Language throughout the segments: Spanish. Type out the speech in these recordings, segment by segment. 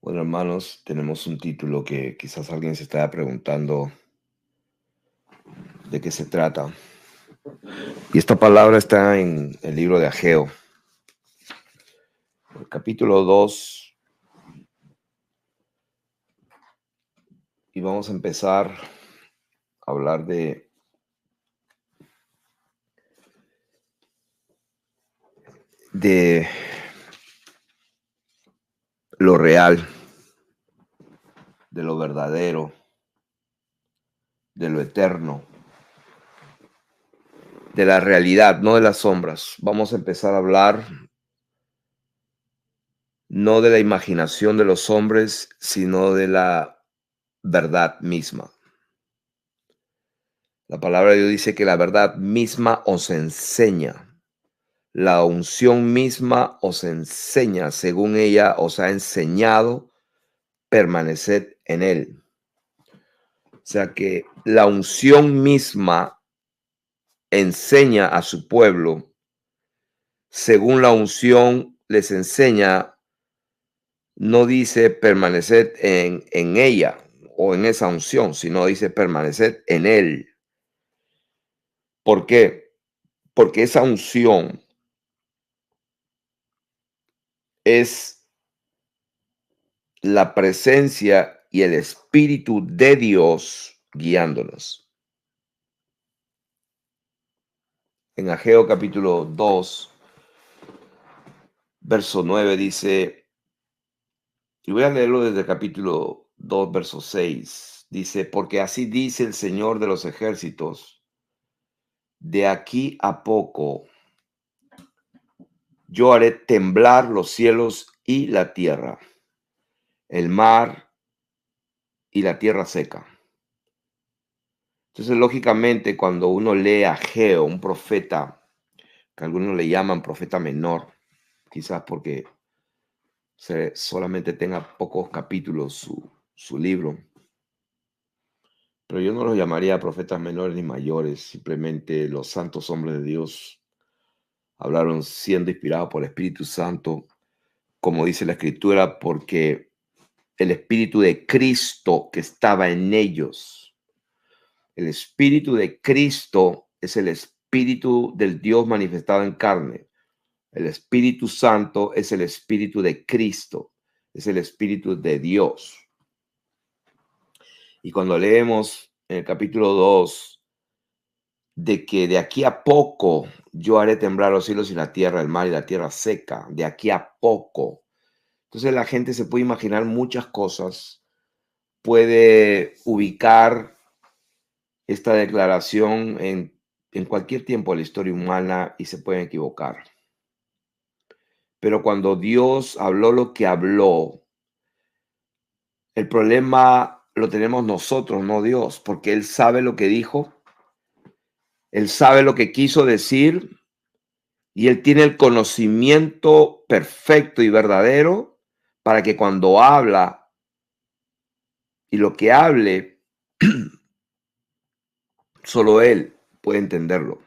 Bueno, hermanos, tenemos un título que quizás alguien se estará preguntando de qué se trata. Y esta palabra está en el libro de Ageo, el capítulo 2, y vamos a empezar a hablar de lo real, de lo verdadero, de lo eterno, de la realidad, no de las sombras. Vamos a empezar a hablar no de la imaginación de los hombres, sino de la verdad misma. La palabra de Dios dice que la verdad misma os enseña. La unción misma os enseña, según ella os ha enseñado, permaneced en él. O sea que la unción misma enseña a su pueblo, según la unción les enseña, no dice permaneced en ella o en esa unción, sino dice permaneced en él. ¿Por qué? Porque esa unción es la presencia y el Espíritu de Dios guiándonos. En Ageo capítulo 2, verso 9 dice, y voy a leerlo desde el capítulo 2, verso 6, dice, porque así dice el Señor de los ejércitos, de aquí a poco yo haré temblar los cielos y la tierra, el mar y la tierra seca. Entonces, lógicamente, cuando uno lee a Ageo, un profeta, que algunos le llaman profeta menor, quizás porque solamente tenga pocos capítulos su libro, pero yo no los llamaría profetas menores ni mayores, simplemente los santos hombres de Dios hablaron siendo inspirados por el Espíritu Santo, como dice la Escritura, porque el Espíritu de Cristo que estaba en ellos, el Espíritu de Cristo es el Espíritu del Dios manifestado en carne. El Espíritu Santo es el Espíritu de Cristo, es el Espíritu de Dios. Y cuando leemos en el capítulo 2 de que de aquí a poco yo haré temblar los cielos y la tierra, el mar y la tierra seca, de aquí a poco. Entonces la gente se puede imaginar muchas cosas, puede ubicar esta declaración en cualquier tiempo de la historia humana y se pueden equivocar. Pero cuando Dios habló lo que habló, el problema lo tenemos nosotros, no Dios, porque Él sabe lo que dijo, Él sabe lo que quiso decir y Él tiene el conocimiento perfecto y verdadero para que cuando habla y lo que hable, solo Él puede entenderlo.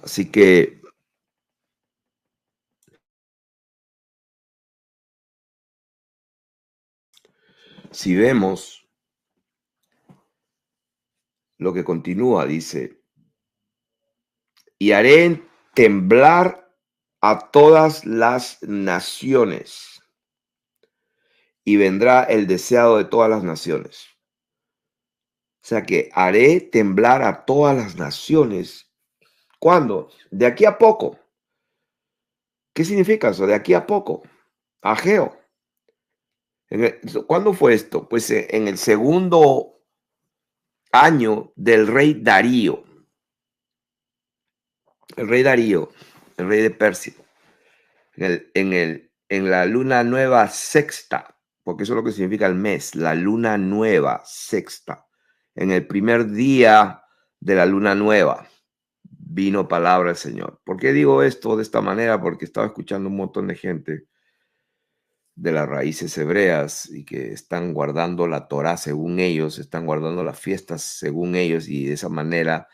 Así que si vemos lo que continúa, dice, y haré temblar a todas las naciones y vendrá el deseado de todas las naciones. O sea que haré temblar a todas las naciones. ¿Cuándo? De aquí a poco. ¿Qué significa eso? De aquí a poco. Ageo. ¿Cuándo fue esto? Pues en el segundo año del rey Darío. El rey Darío, el rey de Persia. En la luna nueva sexta, porque eso es lo que significa el mes, la luna nueva sexta. En el primer día de la luna nueva vino palabra del Señor. ¿Por qué digo esto de esta manera? Porque estaba escuchando un montón de gente de las raíces hebreas y que están guardando la Torá según ellos, están guardando las fiestas según ellos y de esa manera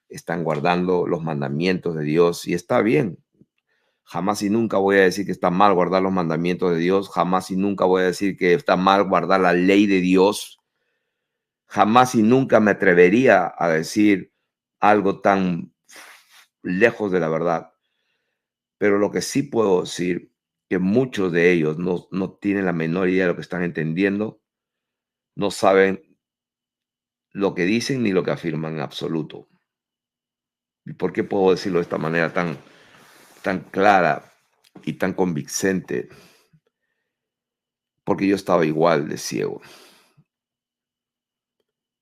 están guardando los mandamientos de Dios y está bien. Jamás y nunca voy a decir que está mal guardar los mandamientos de Dios. Jamás y nunca voy a decir que está mal guardar la ley de Dios. Jamás y nunca me atrevería a decir algo tan lejos de la verdad. Pero lo que sí puedo decir, que muchos de ellos no tienen la menor idea de lo que están entendiendo, no saben lo que dicen ni lo que afirman en absoluto. ¿Y por qué puedo decirlo de esta manera tan clara y tan convincente? Porque yo estaba igual de ciego.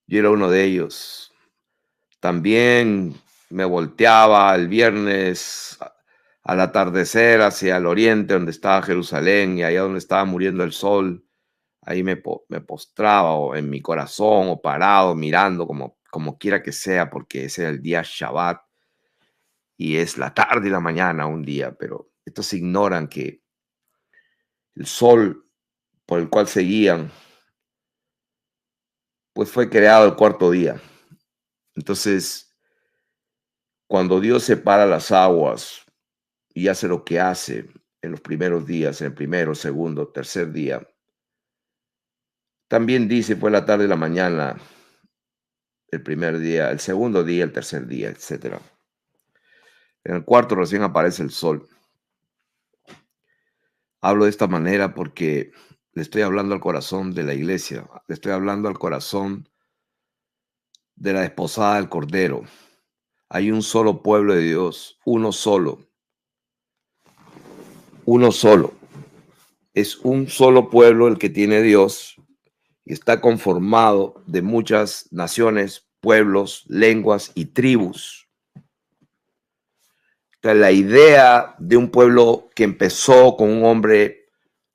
Yo era uno de ellos. También me volteaba el viernes al atardecer hacia el oriente, donde estaba Jerusalén, y allá donde estaba muriendo el sol. Ahí me postraba o en mi corazón o parado mirando como quiera que sea, porque ese era el día Shabbat y es la tarde y la mañana un día, pero estos ignoran que el sol por el cual seguían pues fue creado el cuarto día. Entonces, cuando Dios separa las aguas y hace lo que hace en los primeros días, en el primero, segundo, tercer día, también dice fue la tarde y la mañana, el primer día, el segundo día, el tercer día, etcétera. En el cuarto recién aparece el sol. Hablo de esta manera porque le estoy hablando al corazón de la iglesia, le estoy hablando al corazón de la desposada del Cordero. Hay un solo pueblo de Dios, uno solo. Uno solo. Es un solo pueblo el que tiene Dios y está conformado de muchas naciones, pueblos, lenguas y tribus. Entonces, la idea de un pueblo que empezó con un hombre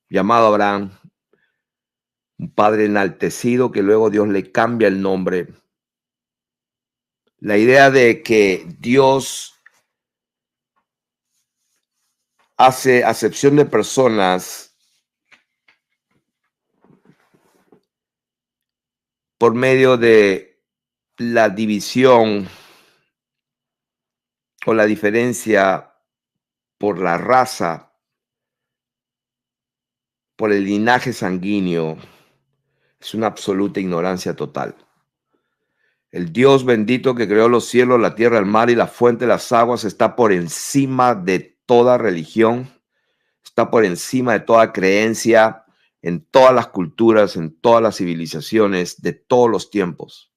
llamado Abraham, un padre enaltecido que luego Dios le cambia el nombre. La idea de que Dios hace acepción de personas por medio de la división o la diferencia por la raza, por el linaje sanguíneo, es una absoluta ignorancia total. El Dios bendito que creó los cielos, la tierra, el mar y la fuente de las aguas está por encima de toda religión, está por encima de toda creencia, en todas las culturas, en todas las civilizaciones de todos los tiempos.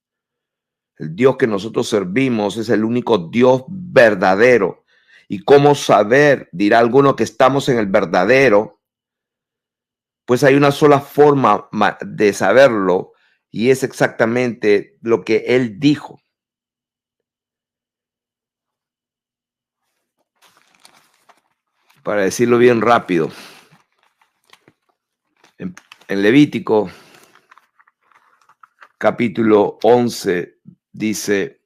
El Dios que nosotros servimos es el único Dios verdadero. ¿Y cómo saber? Dirá alguno que estamos en el verdadero. Pues hay una sola forma de saberlo y es exactamente lo que Él dijo. Para decirlo bien rápido, en Levítico capítulo 11 dice,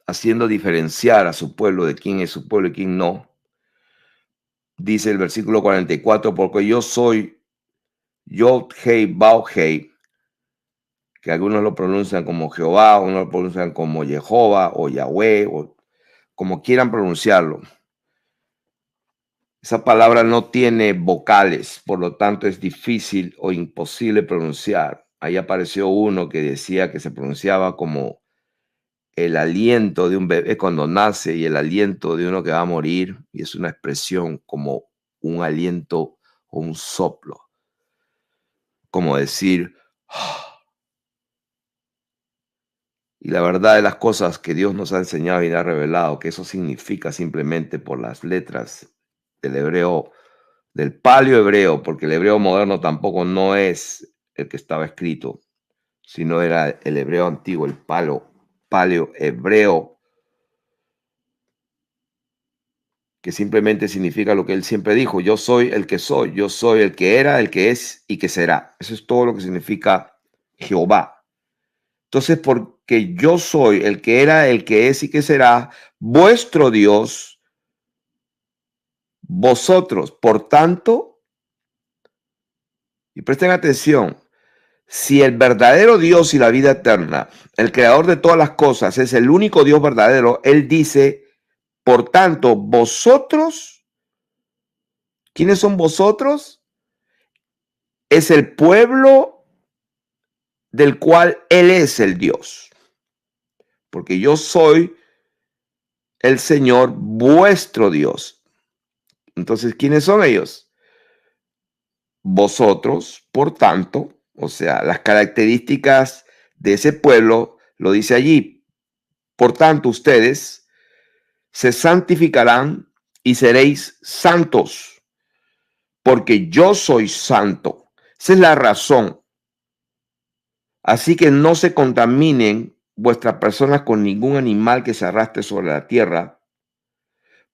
haciendo diferenciar a su pueblo de quién es su pueblo y quién no, dice el versículo 44, porque yo soy Yod-Hei, Bao-Hei, que algunos lo pronuncian como Jehová, unos lo pronuncian como Jehová o Yahweh, o como quieran pronunciarlo. Esa palabra no tiene vocales, por lo tanto es difícil o imposible pronunciar. Ahí apareció uno que decía que se pronunciaba como el aliento de un bebé cuando nace y el aliento de uno que va a morir, y es una expresión como un aliento o un soplo, como decir, y la verdad de las cosas que Dios nos ha enseñado y ha revelado, que eso significa simplemente por las letras del hebreo, del paleo hebreo, porque el hebreo moderno tampoco no es el que estaba escrito, sino era el hebreo antiguo, el paleo hebreo, que simplemente significa lo que él siempre dijo, yo soy el que soy, yo soy el que era, el que es y que será. Eso es todo lo que significa Jehová. Entonces, porque yo soy el que era, el que es y que será, vuestro Dios, vosotros, por tanto, y presten atención, si el verdadero Dios y la vida eterna, el creador de todas las cosas, es el único Dios verdadero, él dice, Por tanto, vosotros, ¿quiénes son vosotros? Es el pueblo del cual Él es el Dios. Porque yo soy el Señor vuestro Dios. Entonces, ¿quiénes son ellos? Vosotros, por tanto, o sea, las características de ese pueblo, lo dice allí. Por tanto, ustedes se santificarán y seréis santos, porque yo soy santo. Esa es la razón. Así que no se contaminen vuestras personas con ningún animal que se arrastre sobre la tierra,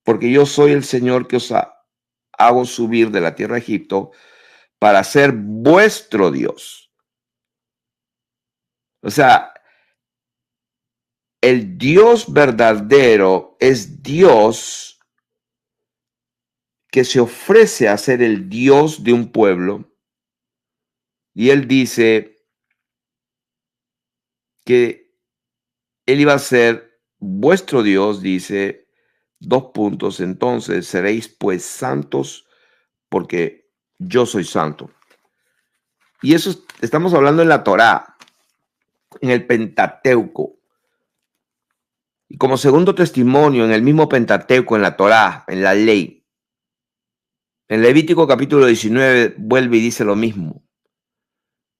porque yo soy el Señor que os hago subir de la tierra de Egipto para ser vuestro Dios. O sea, el Dios verdadero es Dios que se ofrece a ser el Dios de un pueblo. Y él dice que él iba a ser vuestro Dios, dice, dos puntos, entonces seréis pues santos porque yo soy santo. Y eso estamos hablando en la Torá, en el Pentateuco. Y como segundo testimonio, en el mismo Pentateuco, en la Torá, en la ley. En Levítico capítulo 19 vuelve y dice lo mismo.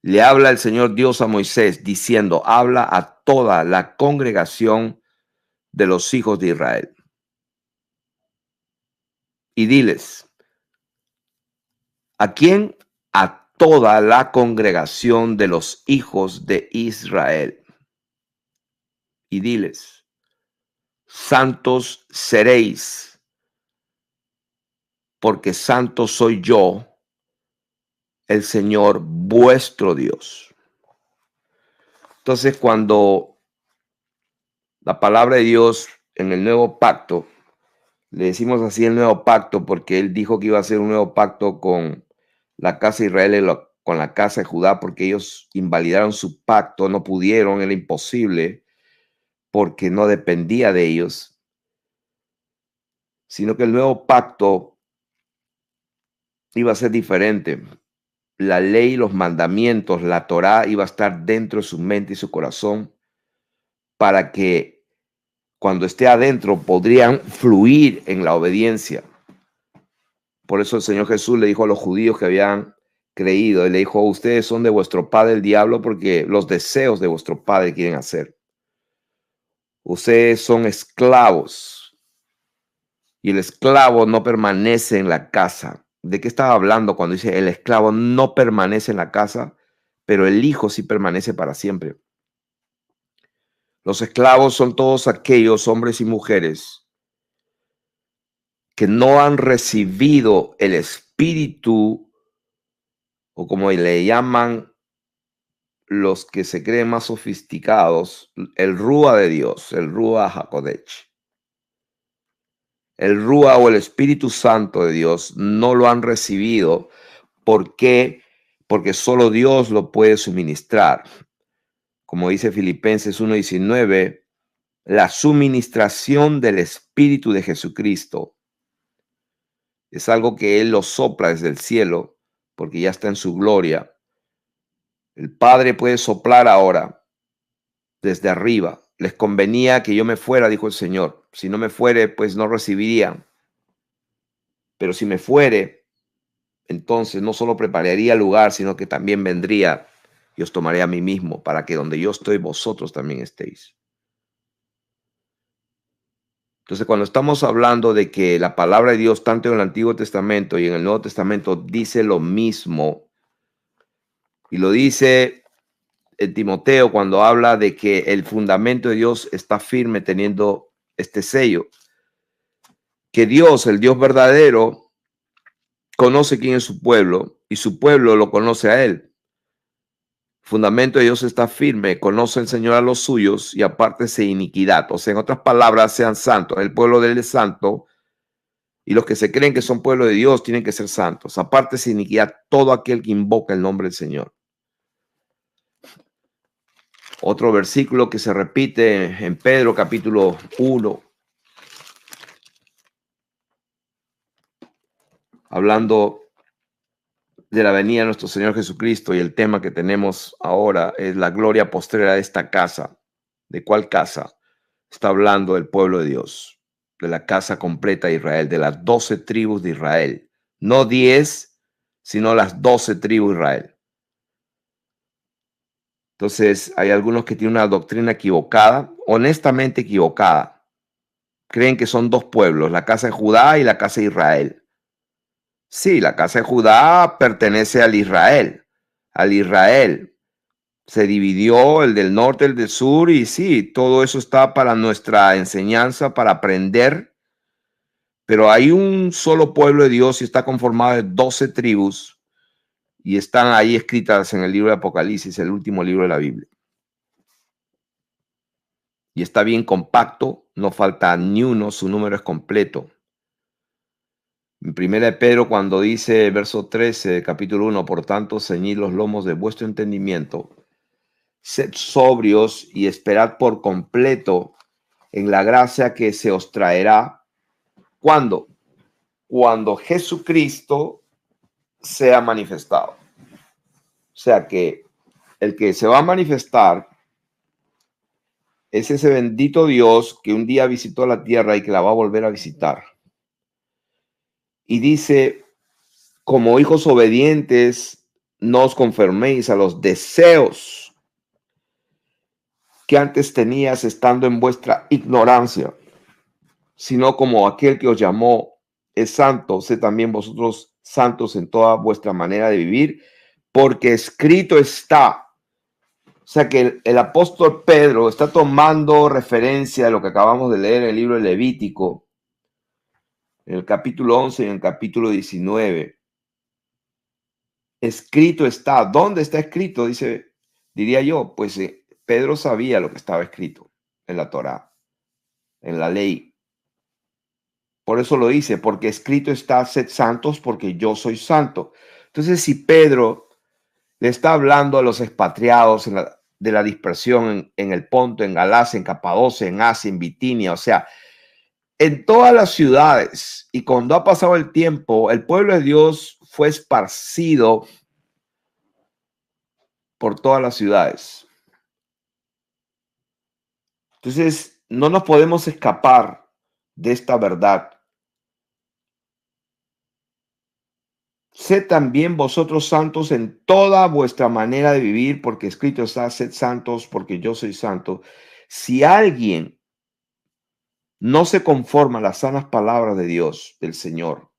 Le habla el Señor Dios a Moisés diciendo, habla a toda la congregación de los hijos de Israel. Y diles, ¿a quién? A toda la congregación de los hijos de Israel. Y diles, santos seréis, porque santo soy yo, el Señor vuestro Dios. Entonces, cuando la palabra de Dios en el nuevo pacto, le decimos así el nuevo pacto porque él dijo que iba a hacer un nuevo pacto con la casa de Israel y con la casa de Judá, porque ellos invalidaron su pacto, no pudieron, era imposible, porque no dependía de ellos, sino que el nuevo pacto iba a ser diferente. La ley, los mandamientos, la Torá iba a estar dentro de su mente y su corazón para que cuando esté adentro podrían fluir en la obediencia. Por eso el Señor Jesús le dijo a los judíos que habían creído, y le dijo, ustedes son de vuestro padre el diablo porque los deseos de vuestro padre quieren hacer. Ustedes son esclavos y el esclavo no permanece en la casa. ¿De qué estaba hablando cuando dice el esclavo no permanece en la casa, pero el hijo sí permanece para siempre? Los esclavos son todos aquellos hombres y mujeres que no han recibido el espíritu, o como le llaman los que se creen más sofisticados, el Rúa de Dios, el Rúa HaKodesh. El Rúa o el Espíritu Santo de Dios no lo han recibido. ¿Por qué? Porque solo Dios lo puede suministrar. Como dice Filipenses 1:19, la suministración del Espíritu de Jesucristo es algo que Él lo sopla desde el cielo, porque ya está en su gloria. El Padre puede soplar ahora desde arriba. Les convenía que yo me fuera, dijo el Señor. Si no me fuere, pues no recibirían. Pero si me fuere, entonces no solo prepararía el lugar, sino que también vendría y os tomaré a mí mismo, para que donde yo estoy, vosotros también estéis. Entonces, cuando estamos hablando de que la palabra de Dios, tanto en el Antiguo Testamento y en el Nuevo Testamento, dice lo mismo, y lo dice en Timoteo cuando habla de que el fundamento de Dios está firme teniendo este sello, que Dios, el Dios verdadero, conoce quién es su pueblo y su pueblo lo conoce a él. Fundamento de Dios está firme, conoce el Señor a los suyos y apártese iniquidad. O sea, en otras palabras, sean santos. El pueblo de él es santo y los que se creen que son pueblo de Dios tienen que ser santos. Apártese iniquidad todo aquel que invoca el nombre del Señor. Otro versículo que se repite en Pedro capítulo 1, hablando de la venida de nuestro Señor Jesucristo, y el tema que tenemos ahora es la gloria postrera de esta casa. ¿De cuál casa? Está hablando del pueblo de Dios, de la casa completa de Israel, de las 12 tribus de Israel. No 10, sino las 12 tribus de Israel. Entonces, hay algunos que tienen una doctrina equivocada, honestamente equivocada. Creen que son dos pueblos, la casa de Judá y la casa de Israel. Sí, la casa de Judá pertenece al Israel. Al Israel. Se dividió el del norte, el del sur, y sí, todo eso está para nuestra enseñanza, para aprender. Pero hay un solo pueblo de Dios y está conformado de 12 tribus y están ahí escritas en el libro de Apocalipsis, el último libro de la Biblia. Y está bien compacto, no falta ni uno, su número es completo. En primera de Pedro, cuando dice, verso 13, capítulo 1, por tanto, ceñid los lomos de vuestro entendimiento, sed sobrios y esperad por completo en la gracia que se os traerá. ¿Cuándo? Cuando Jesucristo sea manifestado. O sea que el que se va a manifestar es ese bendito Dios que un día visitó la tierra y que la va a volver a visitar. Y dice, como hijos obedientes, no os conforméis a los deseos que antes tenías estando en vuestra ignorancia, sino como aquel que os llamó es santo, sé también vosotros santos en toda vuestra manera de vivir, porque escrito está. O sea que el apóstol Pedro está tomando referencia a lo que acabamos de leer en el libro de Levítico, en el capítulo 11 y en el capítulo 19. Escrito está. ¿Dónde está escrito? Diría yo, pues Pedro sabía lo que estaba escrito en la Torá, en la ley. Por eso lo dice, porque escrito está, sed santos, porque yo soy santo. Entonces, si Pedro le está hablando a los expatriados de la dispersión en el Ponto, en Galacia, en Capadocia, en Asia, en Bitinia, o sea, en todas las ciudades, y cuando ha pasado el tiempo, el pueblo de Dios fue esparcido por todas las ciudades. Entonces, no nos podemos escapar de esta verdad. Sed también vosotros santos en toda vuestra manera de vivir, porque escrito está, sed santos, porque yo soy santo. Si alguien no se conforma a las sanas palabras de Dios, del Señor,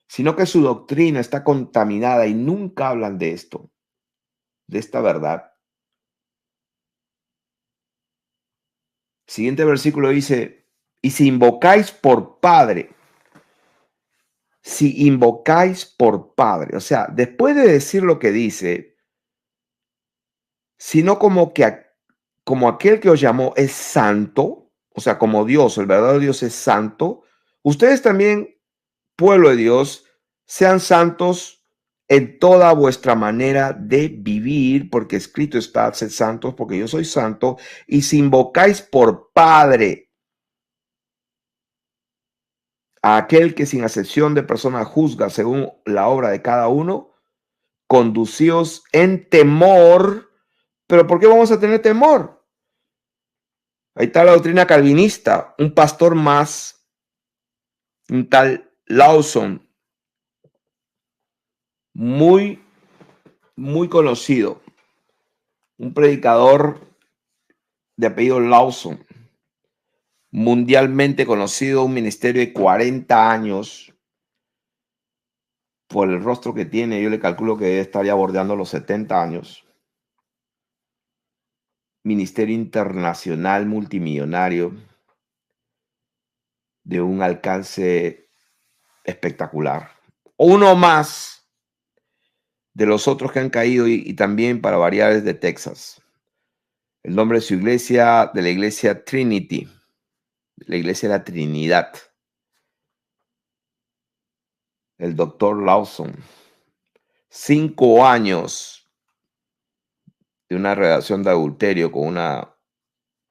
sino que su doctrina está contaminada y nunca hablan de esto, de esta verdad. Siguiente versículo dice, y si invocáis por Padre, si invocáis por Padre, o sea, después de decir lo que dice, sino como aquel que os llamó es santo, o sea, como Dios, el verdadero Dios es santo, ustedes también, pueblo de Dios, sean santos en toda vuestra manera de vivir, porque escrito está, sed santos, porque yo soy santo, y si invocáis por Padre a aquel que sin acepción de persona juzga según la obra de cada uno, conducíos en temor. ¿Pero por qué vamos a tener temor? Ahí está la doctrina calvinista, un pastor más, un tal Lawson, muy, muy conocido, un predicador de apellido Lawson, mundialmente conocido, un ministerio de 40 años, por el rostro que tiene, yo le calculo que estaría bordeando los 70 años. Ministerio internacional multimillonario de un alcance espectacular. Uno más de los otros que han caído y también para variar es de Texas. El nombre de su iglesia, de la iglesia Trinity, la iglesia de la Trinidad. El doctor Lawson. 5 años de una relación de adulterio con una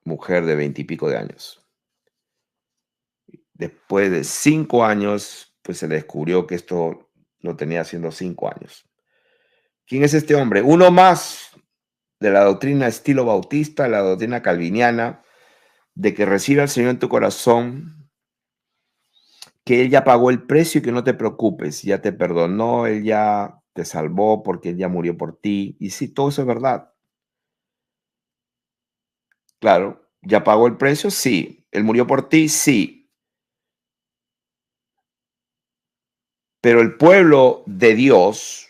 mujer de 20 y pico de años. Después de 5 años, pues se le descubrió que esto lo tenía haciendo 5 años. ¿Quién es este hombre? Uno más de la doctrina estilo bautista, la doctrina calviniana, de que recibe al Señor en tu corazón, que Él ya pagó el precio y que no te preocupes, ya te perdonó, Él ya te salvó porque Él ya murió por ti. Y sí, todo eso es verdad. Claro, ¿ya pagó el precio? Sí. ¿Él murió por ti? Sí. Pero el pueblo de Dios,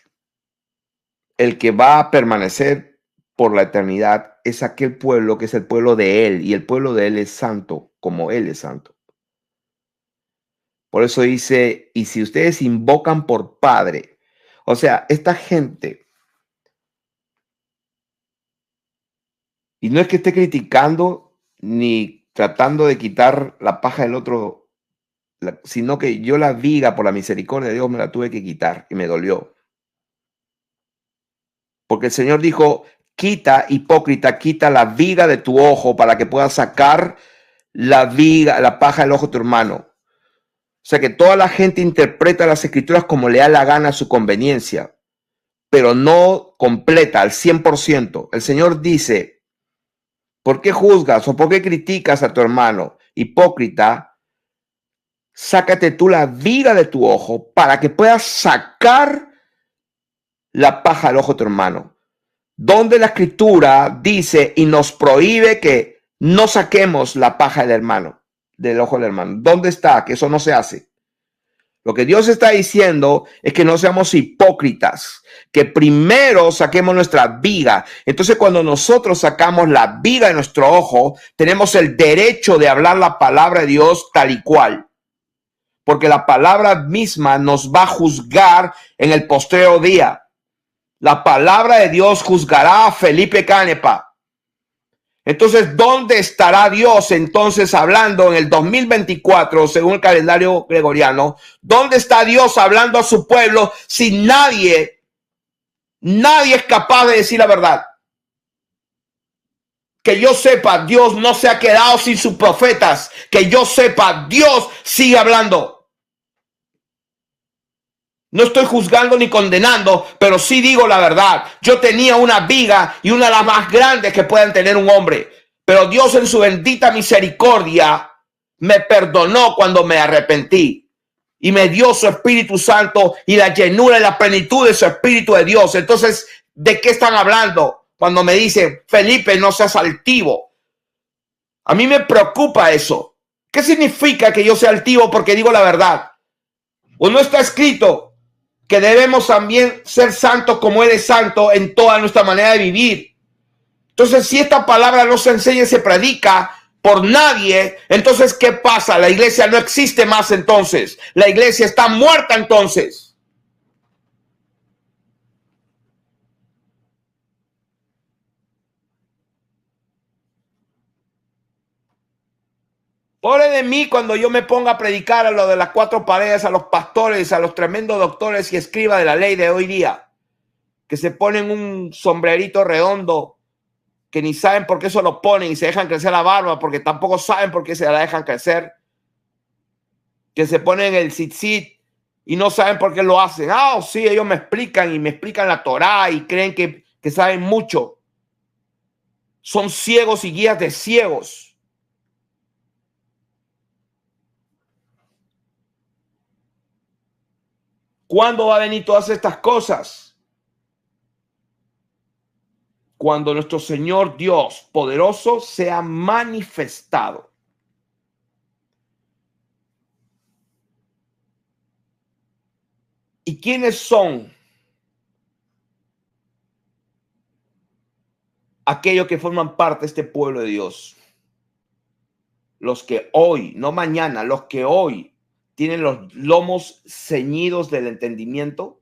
el que va a permanecer por la eternidad, es aquel pueblo que es el pueblo de Él, y el pueblo de Él es santo, como Él es santo. Por eso dice, y si ustedes invocan por Padre, o sea, esta gente, y no es que esté criticando ni tratando de quitar la paja del otro, sino que yo la viga por la misericordia de Dios me la tuve que quitar y me dolió. Porque el Señor dijo, quita, hipócrita, quita la viga de tu ojo para que puedas sacar la viga, la paja del ojo de tu hermano. O sea que toda la gente interpreta las escrituras como le da la gana a su conveniencia, pero no completa al 100%. El Señor dice, ¿por qué juzgas o por qué criticas a tu hermano? Hipócrita, sácate tú la viga de tu ojo para que puedas sacar la paja del ojo de tu hermano. Donde la escritura dice y nos prohíbe que no saquemos la paja del hermano, del ojo del hermano. ¿Dónde está? Que eso no se hace. Lo que Dios está diciendo es que no seamos hipócritas, que primero saquemos nuestra viga. Entonces, cuando nosotros sacamos la viga de nuestro ojo, tenemos el derecho de hablar la palabra de Dios tal y cual. Porque la palabra misma nos va a juzgar en el postrero día. La palabra de Dios juzgará a Felipe Canepa. Entonces, ¿dónde estará Dios entonces hablando en el 2024, según el calendario gregoriano? ¿Dónde está Dios hablando a su pueblo si nadie es capaz de decir la verdad? Que yo sepa, Dios no se ha quedado sin sus profetas. Que yo sepa, Dios sigue hablando. No estoy juzgando ni condenando, pero sí digo la verdad. Yo tenía una viga y una de las más grandes que puedan tener un hombre. Pero Dios en su bendita misericordia me perdonó cuando me arrepentí. Y me dio su Espíritu Santo y la llenura y la plenitud de su Espíritu de Dios. Entonces, ¿de qué están hablando? Cuando me dicen, Felipe, no seas altivo. A mí me preocupa eso. ¿Qué significa que yo sea altivo porque digo la verdad? ¿O no está escrito que debemos también ser santos como Él es santo en toda nuestra manera de vivir? Entonces, si esta palabra no se enseña y se predica por nadie, entonces, ¿qué pasa? La iglesia no existe más entonces. La iglesia está muerta entonces. Pobre de mí cuando yo me ponga a predicar a lo de las cuatro paredes, a los pastores, a los tremendos doctores y escribas de la ley de hoy día, que se ponen un sombrerito redondo, que ni saben por qué se lo ponen y se dejan crecer la barba, porque tampoco saben por qué se la dejan crecer, que se ponen el tzitzit y no saben por qué lo hacen. Ah, sí, ellos me explican y me explican la Torá y creen que saben mucho. Son ciegos y guías de ciegos. ¿Cuándo va a venir todas estas cosas? Cuando nuestro Señor Dios poderoso sea manifestado. ¿Y quiénes son aquellos que forman parte de este pueblo de Dios? Los que hoy, no mañana, los que hoy tienen los lomos ceñidos del entendimiento,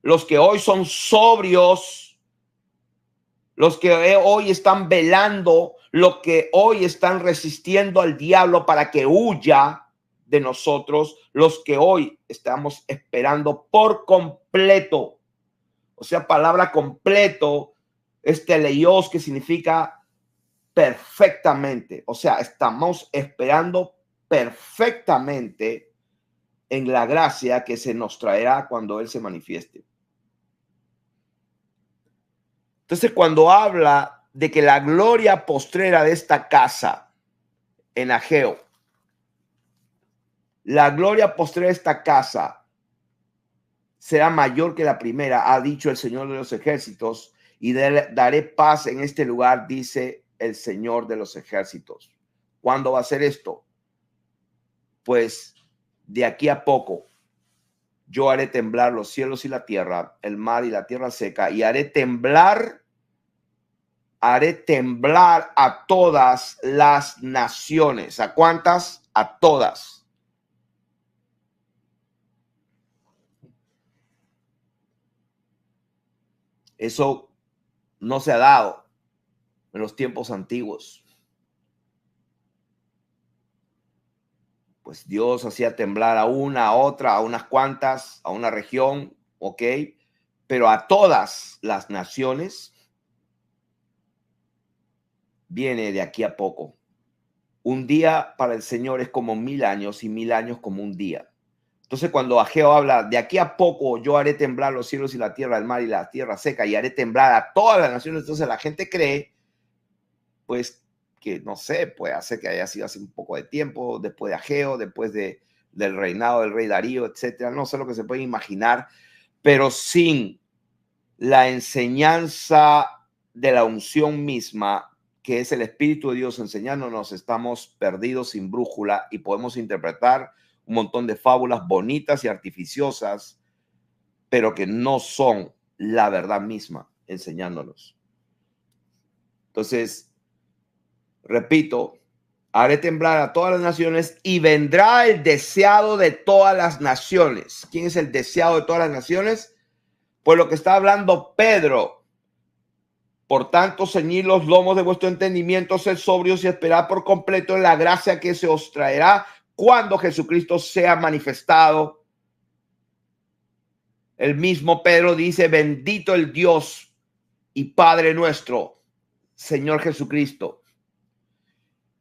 los que hoy son sobrios, los que hoy están velando, los que hoy están resistiendo al diablo para que huya de nosotros, los que hoy estamos esperando por completo. O sea, palabra completo es teleios, que significa perfectamente. O sea, estamos esperando perfectamente en la gracia que se nos traerá cuando Él se manifieste. Entonces, cuando habla de que la gloria postrera de esta casa en Ageo, la gloria postrera de esta casa será mayor que la primera, ha dicho el Señor de los ejércitos, y daré paz en este lugar, dice el Señor de los ejércitos. ¿Cuándo va a ser esto? Pues de aquí a poco yo haré temblar los cielos y la tierra, el mar y la tierra seca, y haré temblar a todas las naciones. ¿A cuántas? A todas. Eso no se ha dado en los tiempos antiguos. Pues Dios hacía temblar a una, a otra, a unas cuantas, a una región, ok, pero a todas las naciones viene de aquí a poco. Un día para el Señor es como 1000 años y 1000 años como un día. Entonces, cuando Ageo habla de aquí a poco, yo haré temblar los cielos y la tierra, el mar y la tierra seca, y haré temblar a todas las naciones, entonces la gente cree, pues, que no sé, puede hacer que haya sido hace un poco de tiempo, después de Ageo, después del reinado del rey Darío, etcétera. No sé lo que se puede imaginar, pero sin la enseñanza de la unción misma, que es el Espíritu de Dios enseñándonos, estamos perdidos sin brújula y podemos interpretar un montón de fábulas bonitas y artificiosas, pero que no son la verdad misma enseñándonos. Entonces, repito, haré temblar a todas las naciones y vendrá el deseado de todas las naciones. ¿Quién es el deseado de todas las naciones? Pues lo que está hablando Pedro. Por tanto, ceñid los lomos de vuestro entendimiento, sed sobrios y esperad por completo en la gracia que se os traerá cuando Jesucristo sea manifestado. El mismo Pedro dice, bendito el Dios y Padre nuestro, Señor Jesucristo,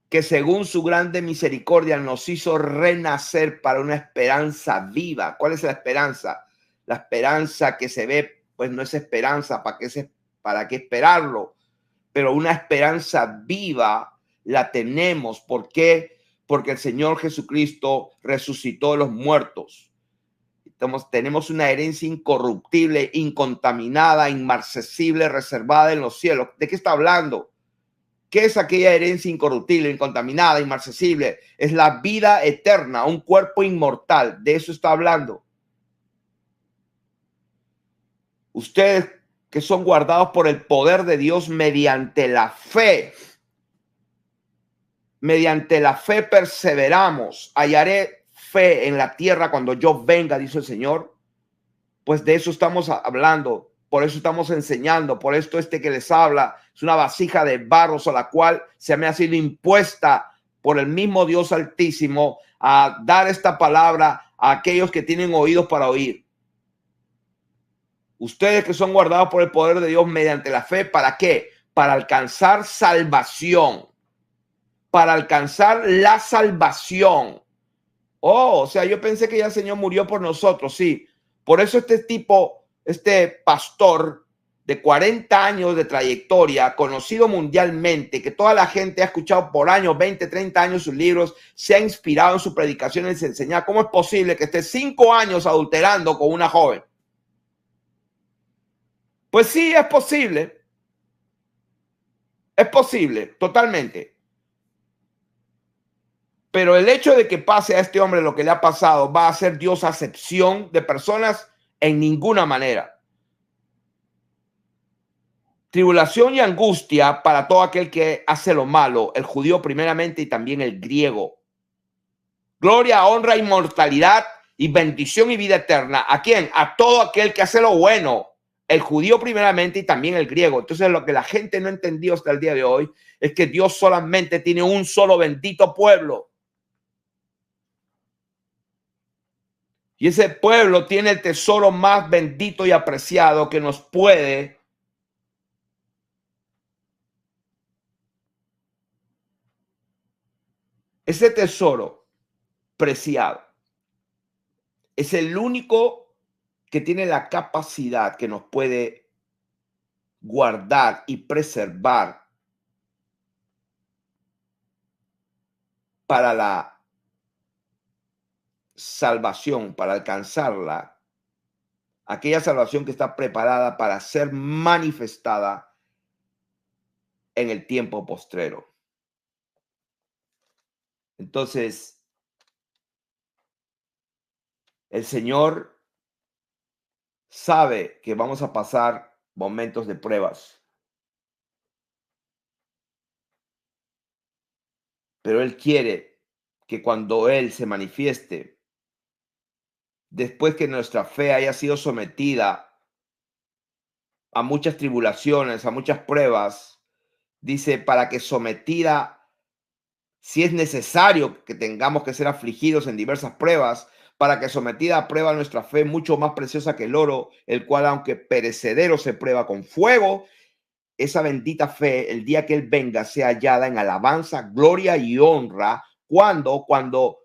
que según su grande misericordia nos hizo renacer para una esperanza viva. ¿Cuál es la esperanza? La esperanza que se ve, pues no es esperanza, ¿para qué esperarlo? Pero una esperanza viva la tenemos. ¿Por qué? Porque el Señor Jesucristo resucitó de los muertos. Tenemos una herencia incorruptible, incontaminada, inmarcesible, reservada en los cielos. ¿De qué está hablando? ¿Qué es aquella herencia incorruptible, incontaminada, inmarcesible? Es la vida eterna, un cuerpo inmortal. De eso está hablando. Ustedes que son guardados por el poder de Dios mediante la fe. Mediante la fe perseveramos. Hallaré fe en la tierra cuando yo venga, dice el Señor. Pues de eso estamos hablando. Por eso estamos enseñando. Por esto que les habla es una vasija de barro a la cual se me ha sido impuesta por el mismo Dios Altísimo a dar esta palabra a aquellos que tienen oídos para oír. Ustedes que son guardados por el poder de Dios mediante la fe, ¿para qué? Para alcanzar salvación. Para alcanzar la salvación. Oh, o sea, yo pensé que ya el Señor murió por nosotros, sí. Por eso este pastor de 40 años de trayectoria, conocido mundialmente, que toda la gente ha escuchado por años, 20, 30 años sus libros, se ha inspirado en sus predicaciones y enseñar. ¿Cómo es posible que esté 5 años adulterando con una joven? Pues sí, es posible. Es posible, totalmente. Pero el hecho de que pase a este hombre lo que le ha pasado, ¿va a hacer Dios acepción de personas? En ninguna manera. Tribulación y angustia para todo aquel que hace lo malo, el judío primeramente y también el griego. Gloria, honra, inmortalidad y bendición y vida eterna. ¿A quién? A todo aquel que hace lo bueno, el judío primeramente y también el griego. Entonces lo que la gente no entendió hasta el día de hoy es que Dios solamente tiene un solo bendito pueblo. Y ese pueblo tiene el tesoro más bendito y apreciado que nos puede ese tesoro preciado es el único que tiene la capacidad que nos puede guardar y preservar para la salvación, para alcanzarla, aquella salvación que está preparada para ser manifestada en el tiempo postrero. Entonces, el Señor sabe que vamos a pasar momentos de pruebas, pero Él quiere que cuando Él se manifieste, después que nuestra fe haya sido sometida a muchas tribulaciones, a muchas pruebas, dice, para que sometida, si es necesario que tengamos que ser afligidos en diversas pruebas, para que sometida a prueba nuestra fe, mucho más preciosa que el oro, el cual aunque perecedero se prueba con fuego, esa bendita fe, el día que Él venga, sea hallada en alabanza, gloria y honra, cuando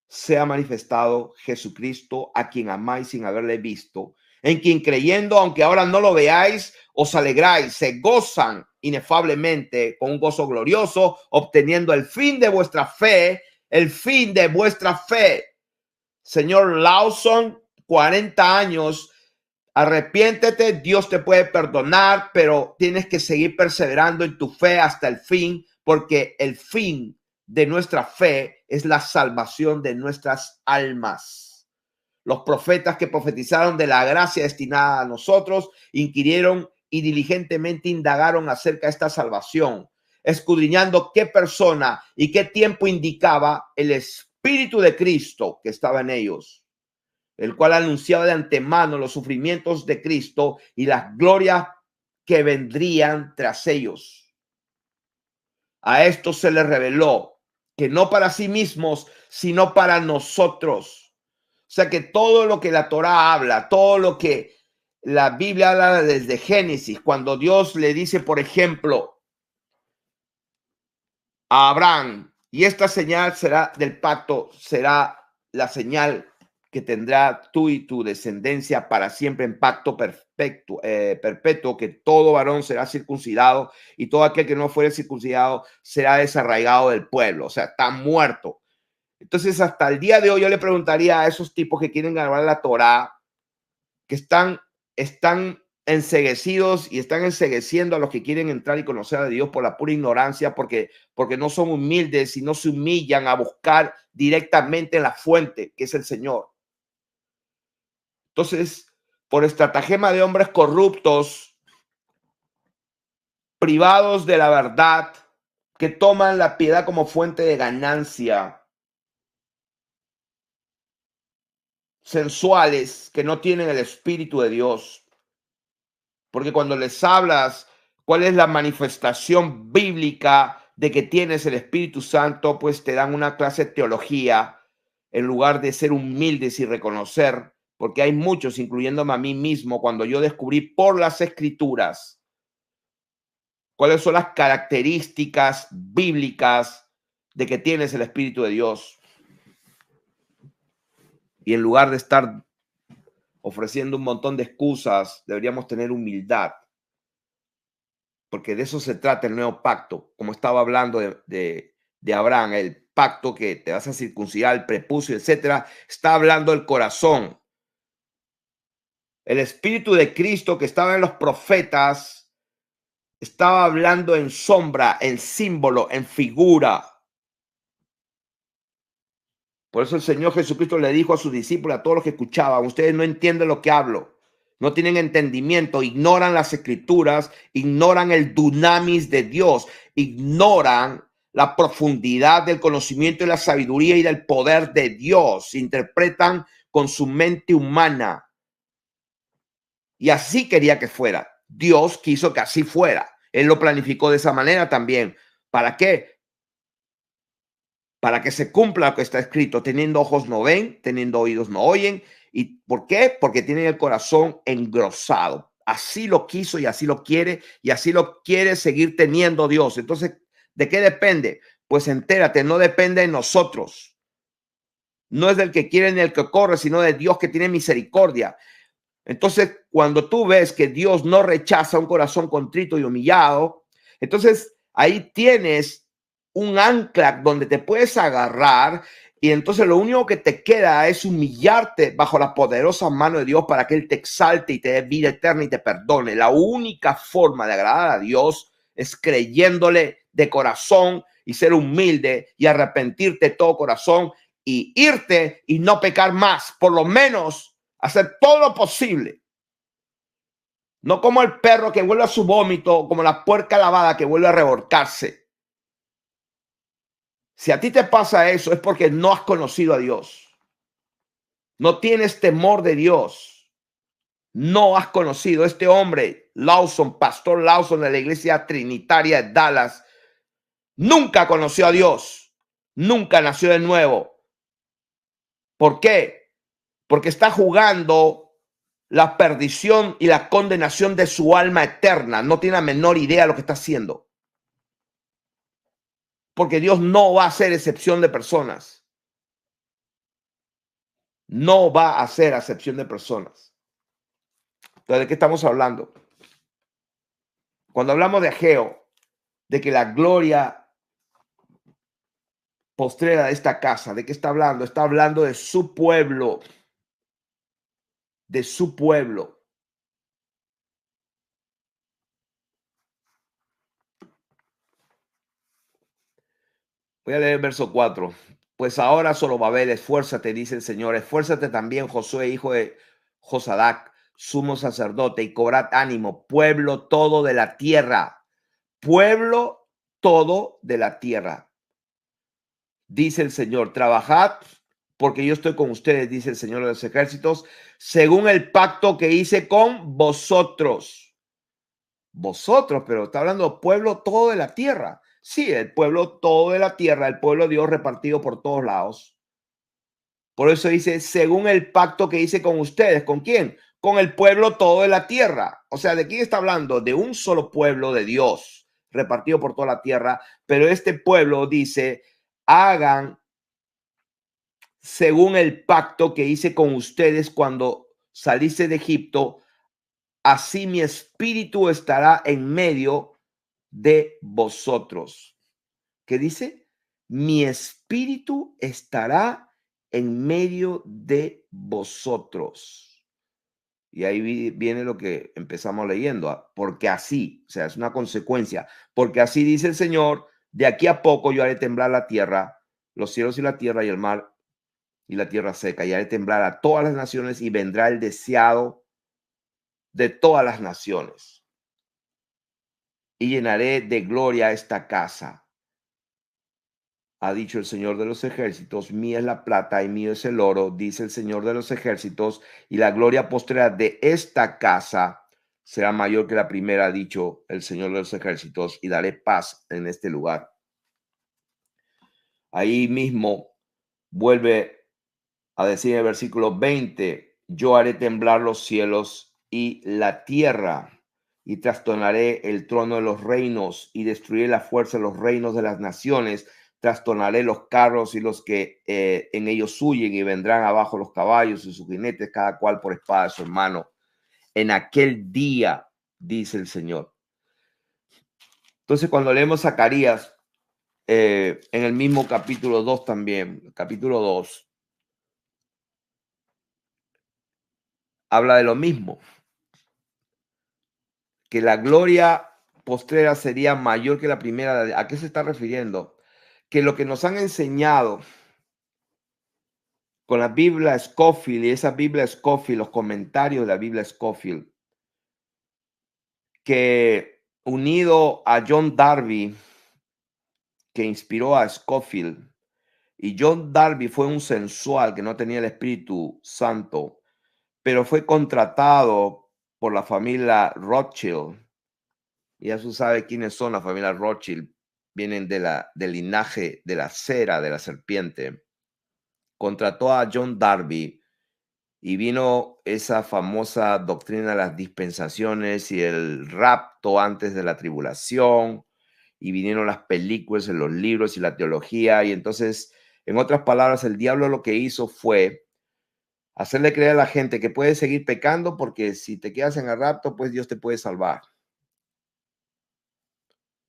sea manifestado Jesucristo, a quien amáis sin haberle visto, en quien creyendo, aunque ahora no lo veáis, os alegráis, se gozan inefablemente con un gozo glorioso, obteniendo el fin de vuestra fe, el fin de vuestra fe. Señor Lawson, 40 años, arrepiéntete, Dios te puede perdonar, pero tienes que seguir perseverando en tu fe hasta el fin, porque el fin de nuestra fe es la salvación de nuestras almas. Los profetas que profetizaron de la gracia destinada a nosotros inquirieron y diligentemente indagaron acerca de esta salvación, escudriñando qué persona y qué tiempo indicaba el Espíritu de Cristo que estaba en ellos, el cual anunciaba de antemano los sufrimientos de Cristo y las glorias que vendrían tras ellos. A esto se les reveló que no para sí mismos, sino para nosotros. O sea que todo lo que la Torá habla, todo lo que la Biblia habla desde Génesis, cuando Dios le dice, por ejemplo, a Abraham, y esta señal será del pacto, será la señal que tendrá tú y tu descendencia para siempre en pacto perpetuo, que todo varón será circuncidado y todo aquel que no fuere circuncidado será desarraigado del pueblo, o sea, está muerto. Entonces, hasta el día de hoy yo le preguntaría a esos tipos que quieren grabar la Torá, que están enceguecidos y están encegueciendo a los que quieren entrar y conocer a Dios por la pura ignorancia, porque no son humildes y no se humillan a buscar directamente en la fuente, que es el Señor. Entonces, por estratagema de hombres corruptos, privados de la verdad, que toman la piedad como fuente de ganancia, sensuales, que no tienen el Espíritu de Dios. Porque cuando les hablas cuál es la manifestación bíblica de que tienes el Espíritu Santo, pues te dan una clase de teología en lugar de ser humildes y reconocer, porque hay muchos, incluyéndome a mí mismo, cuando yo descubrí por las Escrituras cuáles son las características bíblicas de que tienes el Espíritu de Dios. Y en lugar de estar ofreciendo un montón de excusas, deberíamos tener humildad. Porque de eso se trata el nuevo pacto, como estaba hablando de Abraham, el pacto que te vas a circuncidar, el prepucio, etcétera, está hablando del corazón. El Espíritu de Cristo que estaba en los profetas estaba hablando en sombra, en símbolo, en figura. Por eso el Señor Jesucristo le dijo a sus discípulos, a todos los que escuchaban, ustedes no entienden lo que hablo, no tienen entendimiento, ignoran las Escrituras, ignoran el dunamis de Dios, ignoran la profundidad del conocimiento y la sabiduría y del poder de Dios, interpretan con su mente humana. Y así quería que fuera. Dios quiso que así fuera. Él lo planificó de esa manera también. ¿Para qué? Para que se cumpla lo que está escrito. Teniendo ojos no ven, teniendo oídos no oyen. ¿Y por qué? Porque tienen el corazón engrosado. Así lo quiso y así lo quiere y así lo quiere seguir teniendo Dios. Entonces, ¿de qué depende? Pues entérate, no depende de nosotros. no es del que quiere ni el que corre, sino de Dios que tiene misericordia. Entonces, cuando tú ves que Dios no rechaza un corazón contrito y humillado, entonces ahí tienes un ancla donde te puedes agarrar, y entonces lo único que te queda es humillarte bajo la poderosa mano de Dios para que Él te exalte y te dé vida eterna y te perdone. La única forma de agradar a Dios es creyéndole de corazón y ser humilde y arrepentirte de todo corazón y irte y no pecar más, por lo menos hacer todo lo posible. No como el perro que vuelve a su vómito, como la puerca lavada que vuelve a revolcarse. Si a ti te pasa eso, es porque no has conocido a Dios. No tienes temor de Dios. No has conocido. Este hombre, Lawson, Pastor Lawson de la iglesia trinitaria de Dallas, nunca conoció a Dios. Nunca nació de nuevo. ¿Por qué? Porque está jugando la perdición y la condenación de su alma eterna. No tiene la menor idea de lo que está haciendo. Porque Dios no va a hacer excepción de personas. No va a hacer excepción de personas. Entonces, ¿de qué estamos hablando? Cuando hablamos de Ageo, de que la gloria postrera de esta casa, ¿de qué está hablando? Está hablando de su pueblo. De su pueblo. Voy a leer el verso 4. Pues ahora, Zorobabel, esfuérzate, dice el Señor. Esfuérzate también, Josué, hijo de Josadac, sumo sacerdote, y cobrad ánimo, pueblo todo de la tierra. Pueblo todo de la tierra. Dice el Señor, trabajad porque yo estoy con ustedes, dice el Señor de los ejércitos, según el pacto que hice con vosotros. Vosotros, pero está hablando pueblo todo de la tierra. Sí, el pueblo todo de la tierra, el pueblo de Dios repartido por todos lados. Por eso dice, según el pacto que hice con ustedes. ¿Con quién? Con el pueblo todo de la tierra. O sea, ¿de quién está hablando? De un solo pueblo de Dios, repartido por toda la tierra. Pero este pueblo dice, hagan según el pacto que hice con ustedes cuando saliste de Egipto, así mi espíritu estará en medio de vosotros. ¿Qué dice? Mi espíritu estará en medio de vosotros. Y ahí viene lo que empezamos leyendo, porque así, o sea, es una consecuencia, porque así dice el Señor, de aquí a poco yo haré temblar la tierra, los cielos y la tierra y el mar y la tierra seca, y haré temblar a todas las naciones y vendrá el deseado de todas las naciones. Y llenaré de gloria esta casa. Ha dicho el Señor de los ejércitos, mía es la plata y mío es el oro, dice el Señor de los ejércitos, y la gloria postrera de esta casa será mayor que la primera, ha dicho el Señor de los ejércitos, y daré paz en este lugar. Ahí mismo vuelve a decir en el versículo 20, yo haré temblar los cielos y la tierra, y trastornaré el trono de los reinos, y destruiré la fuerza de los reinos de las naciones, trastornaré los carros y los que en ellos huyen, y vendrán abajo los caballos y sus jinetes, cada cual por espada de su hermano. En aquel día, dice el Señor. Entonces, cuando leemos Zacarías, en el mismo capítulo 2 también, capítulo 2, habla de lo mismo, que la gloria postrera sería mayor que la primera. ¿A qué se está refiriendo? Que lo que nos han enseñado con la Biblia Scofield, y esa Biblia Scofield, los comentarios de la Biblia Scofield, que unido a John Darby, que inspiró a Scofield, y John Darby fue un sensual que no tenía el Espíritu Santo, pero fue contratado por la familia Rothschild. Y ya tú sabes quiénes son la familia Rothschild. Vienen del linaje de la cera de la serpiente. Contrató a John Darby y vino esa famosa doctrina de las dispensaciones y el rapto antes de la tribulación. Y vinieron las películas, los libros y la teología. Y entonces En otras palabras, el diablo lo que hizo fue hacerle creer a la gente que puedes seguir pecando porque si te quedas en el rapto, pues Dios te puede salvar.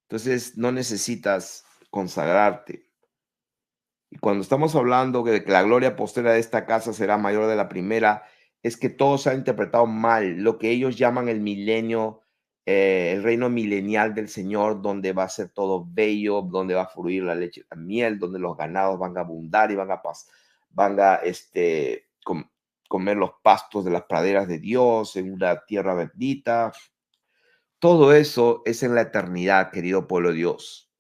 Entonces no necesitas consagrarte. Y cuando estamos hablando de que la gloria postera de esta casa será mayor de la primera, es que todo se ha interpretado mal. Lo que ellos llaman el milenio, el reino milenial del Señor, donde va a ser todo bello, donde va a fluir la leche y la miel, donde los ganados van a abundar y van a comer los pastos de las praderas de Dios en una tierra bendita. Todo eso es en la eternidad, querido pueblo de Dios.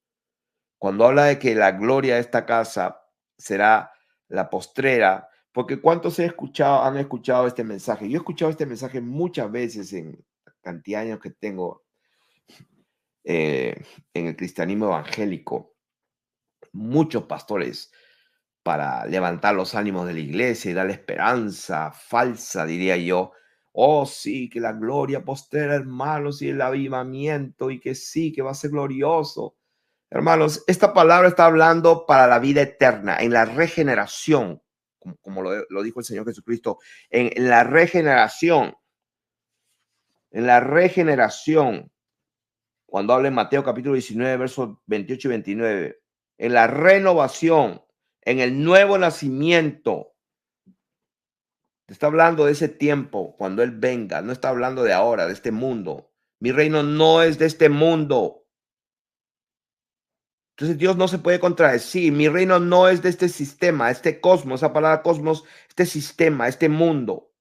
Cuando habla de que la gloria de esta casa será la postrera, porque ¿cuántos han escuchado este mensaje? Yo he escuchado este mensaje muchas veces en la cantidad de años que tengo eh, en el cristianismo evangélico. Muchos pastores para levantar los ánimos de la iglesia y darle esperanza falsa, diría yo. Oh, sí, que la gloria postera, hermanos, y el avivamiento, y que sí, que va a ser glorioso. Hermanos, esta palabra está hablando para la vida eterna, en la regeneración, como lo dijo el Señor Jesucristo, en la regeneración, en la regeneración, cuando habla en Mateo capítulo 19, versos 28 y 29, en la renovación, en el nuevo nacimiento. Está hablando de ese tiempo, cuando Él venga, no está hablando de ahora, de este mundo. Mi reino no es de este mundo. Entonces Dios no se puede contradecir. Mi reino no es de este sistema, este cosmos, esa palabra cosmos, este sistema, este mundo.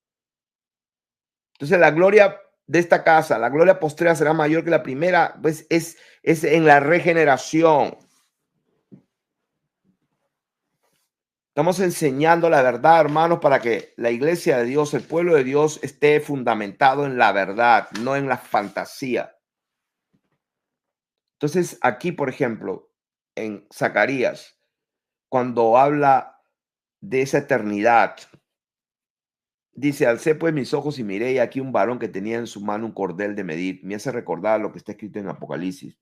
Entonces la gloria de esta casa, la gloria postrera será mayor que la primera, pues es en la regeneración. Estamos enseñando la verdad, hermanos, para que la iglesia de Dios, el pueblo de Dios, esté fundamentado en la verdad, no en la fantasía. Entonces aquí, por ejemplo, en Zacarías, cuando habla de esa eternidad, dice, alcé pues mis ojos y miré y aquí un varón que tenía en su mano un cordel de medir. Me hace recordar lo que está escrito en Apocalipsis.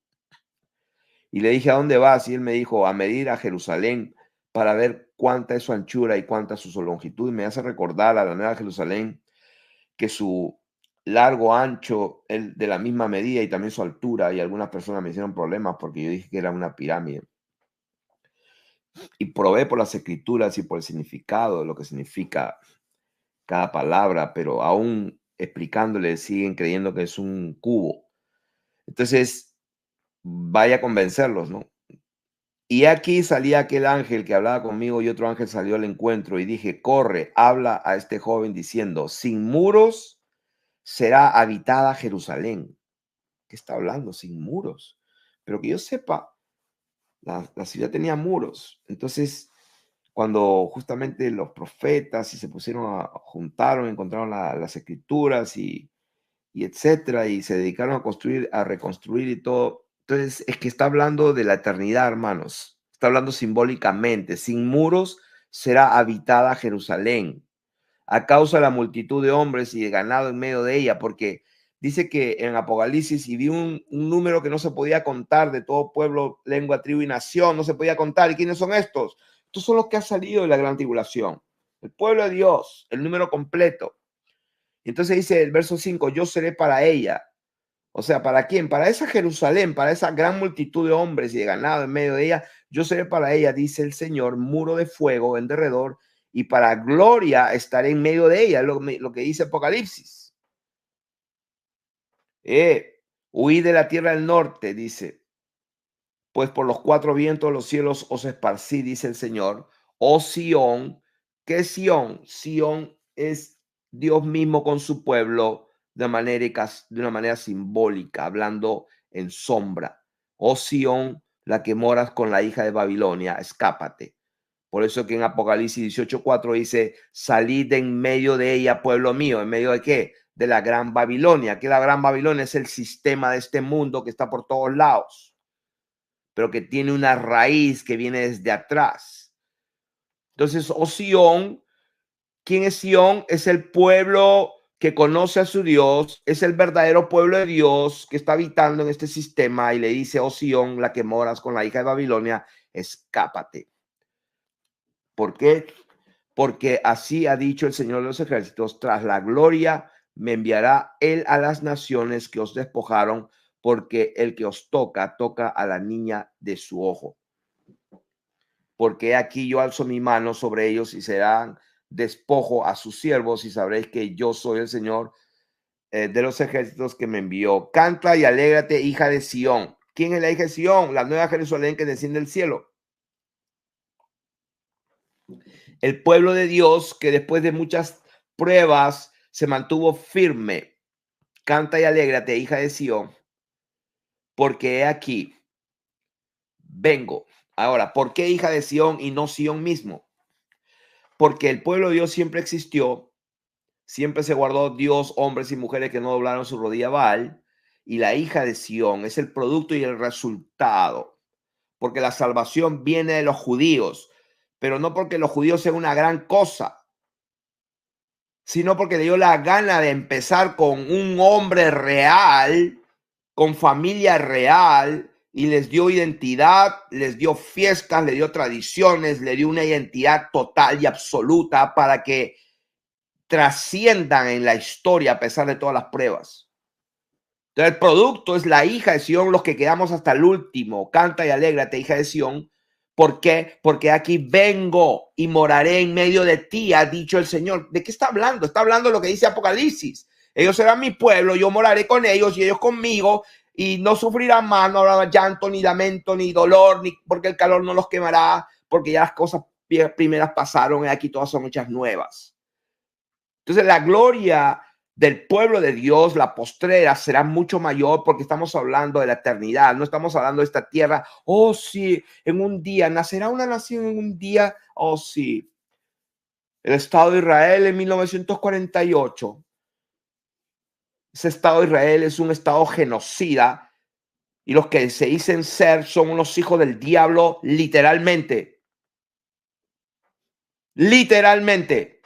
Y le dije, ¿a dónde vas? Y él me dijo, a medir a Jerusalén para ver cuánta es su anchura y cuánta es su longitud. Y me hace recordar a la Nueva Jerusalén que su largo, ancho, de la misma medida y también su altura. Y algunas personas me hicieron problemas porque yo dije que era una pirámide. Y probé por las escrituras y por el significado de lo que significa cada palabra, pero aún explicándole siguen creyendo que es un cubo. Entonces, vaya a convencerlos, ¿no? Y aquí salía aquel ángel que hablaba conmigo y otro ángel salió al encuentro y dije, corre, habla a este joven diciendo, sin muros será habitada Jerusalén. ¿Qué está hablando? Sin muros. Pero que yo sepa, la ciudad tenía muros. Entonces, cuando justamente los profetas y se juntaron, encontraron las escrituras y etcétera, y se dedicaron a construir, a reconstruir y todo. Entonces, es que está hablando de la eternidad, hermanos. Está hablando simbólicamente. Sin muros será habitada Jerusalén, a causa de la multitud de hombres y de ganado en medio de ella, porque dice que en Apocalipsis, y vi un número que no se podía contar de todo pueblo, lengua, tribu y nación, no se podía contar. ¿Y quiénes son estos? Estos son los que han salido de la gran tribulación. El pueblo de Dios, el número completo. Entonces dice el verso 5, yo seré para ella. O sea, ¿para quién? Para esa Jerusalén, para esa gran multitud de hombres y de ganado en medio de ella. Yo seré para ella, dice el Señor, muro de fuego en derredor, y para gloria estaré en medio de ella, lo que dice Apocalipsis. Huí de la tierra del norte, dice, pues por los cuatro vientos de los cielos os esparcí, dice el Señor. Oh Sión, ¿qué es Sión? Sión es Dios mismo con su pueblo de una manera simbólica, hablando en sombra. Oh Sión, la que moras con la hija de Babilonia, escápate. Por eso que en Apocalipsis 18:4 dice, salid de en medio de ella, pueblo mío. ¿En medio de qué? De la gran Babilonia. Que la gran Babilonia es el sistema de este mundo que está por todos lados, pero que tiene una raíz que viene desde atrás. Entonces, oh Sión, ¿quién es Sión? Es el pueblo que conoce a su Dios, es el verdadero pueblo de Dios que está habitando en este sistema y le dice, oh Sión, la que moras con la hija de Babilonia, escápate. ¿Por qué? Porque así ha dicho el Señor de los ejércitos, tras la gloria me enviará él a las naciones que os despojaron, porque el que os toca, toca a la niña de su ojo. Porque aquí yo alzo mi mano sobre ellos y serán despojo a sus siervos y sabréis que yo soy el Señor de los ejércitos que me envió. Canta y alégrate, hija de Sión. ¿Quién es la hija de Sión? La nueva Jerusalén que desciende del cielo. El pueblo de Dios que después de muchas pruebas se mantuvo firme. Canta y alégrate, hija de Sión, porque he aquí, vengo. Ahora, ¿por qué hija de Sión y no Sión mismo? Porque el pueblo de Dios siempre existió, siempre se guardó Dios, hombres y mujeres que no doblaron su rodilla a Baal, y la hija de Sión es el producto y el resultado, porque la salvación viene de los judíos, pero no porque los judíos sean una gran cosa, sino porque le dio la gana de empezar con un hombre real, con familia real, y les dio identidad, les dio fiestas, le dio tradiciones, le dio una identidad total y absoluta para que trasciendan en la historia a pesar de todas las pruebas. Entonces el producto es la hija de Sión, los que quedamos hasta el último. Canta y alégrate, hija de Sión. ¿Por qué? Porque aquí vengo y moraré en medio de ti, ha dicho el Señor. ¿De qué está hablando? Está hablando de lo que dice Apocalipsis. Ellos serán mi pueblo, yo moraré con ellos y ellos conmigo, y no sufrirán más, no habrá llanto, ni lamento, ni dolor, ni porque el calor no los quemará, porque ya las cosas primeras pasaron y aquí todas son hechas nuevas. Entonces la gloria del pueblo de Dios, la postrera, será mucho mayor porque estamos hablando de la eternidad, no estamos hablando de esta tierra. Oh, sí, en un día, nacerá una nación en un día. Oh, sí. El Estado de Israel en 1948. Ese Estado de Israel es un Estado genocida y los que se dicen ser son unos hijos del diablo, literalmente. Literalmente.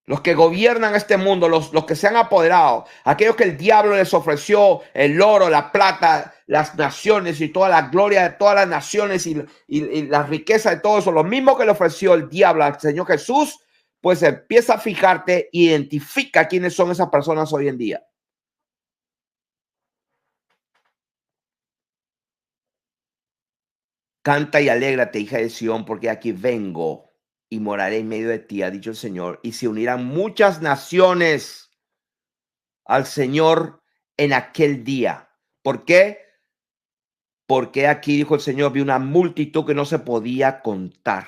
Los que gobiernan este mundo, los que se han apoderado, aquellos que el diablo les ofreció el oro, la plata, las naciones y toda la gloria de todas las naciones y la riqueza de todo eso, lo mismo que le ofreció el diablo al Señor Jesús, pues empieza a fijarte, identifica quiénes son esas personas hoy en día. Canta y alégrate, hija de Sión, porque aquí vengo y moraré en medio de ti, ha dicho el Señor, y se unirán muchas naciones al Señor en aquel día. ¿Por qué? Porque aquí, dijo el Señor, vi una multitud que no se podía contar.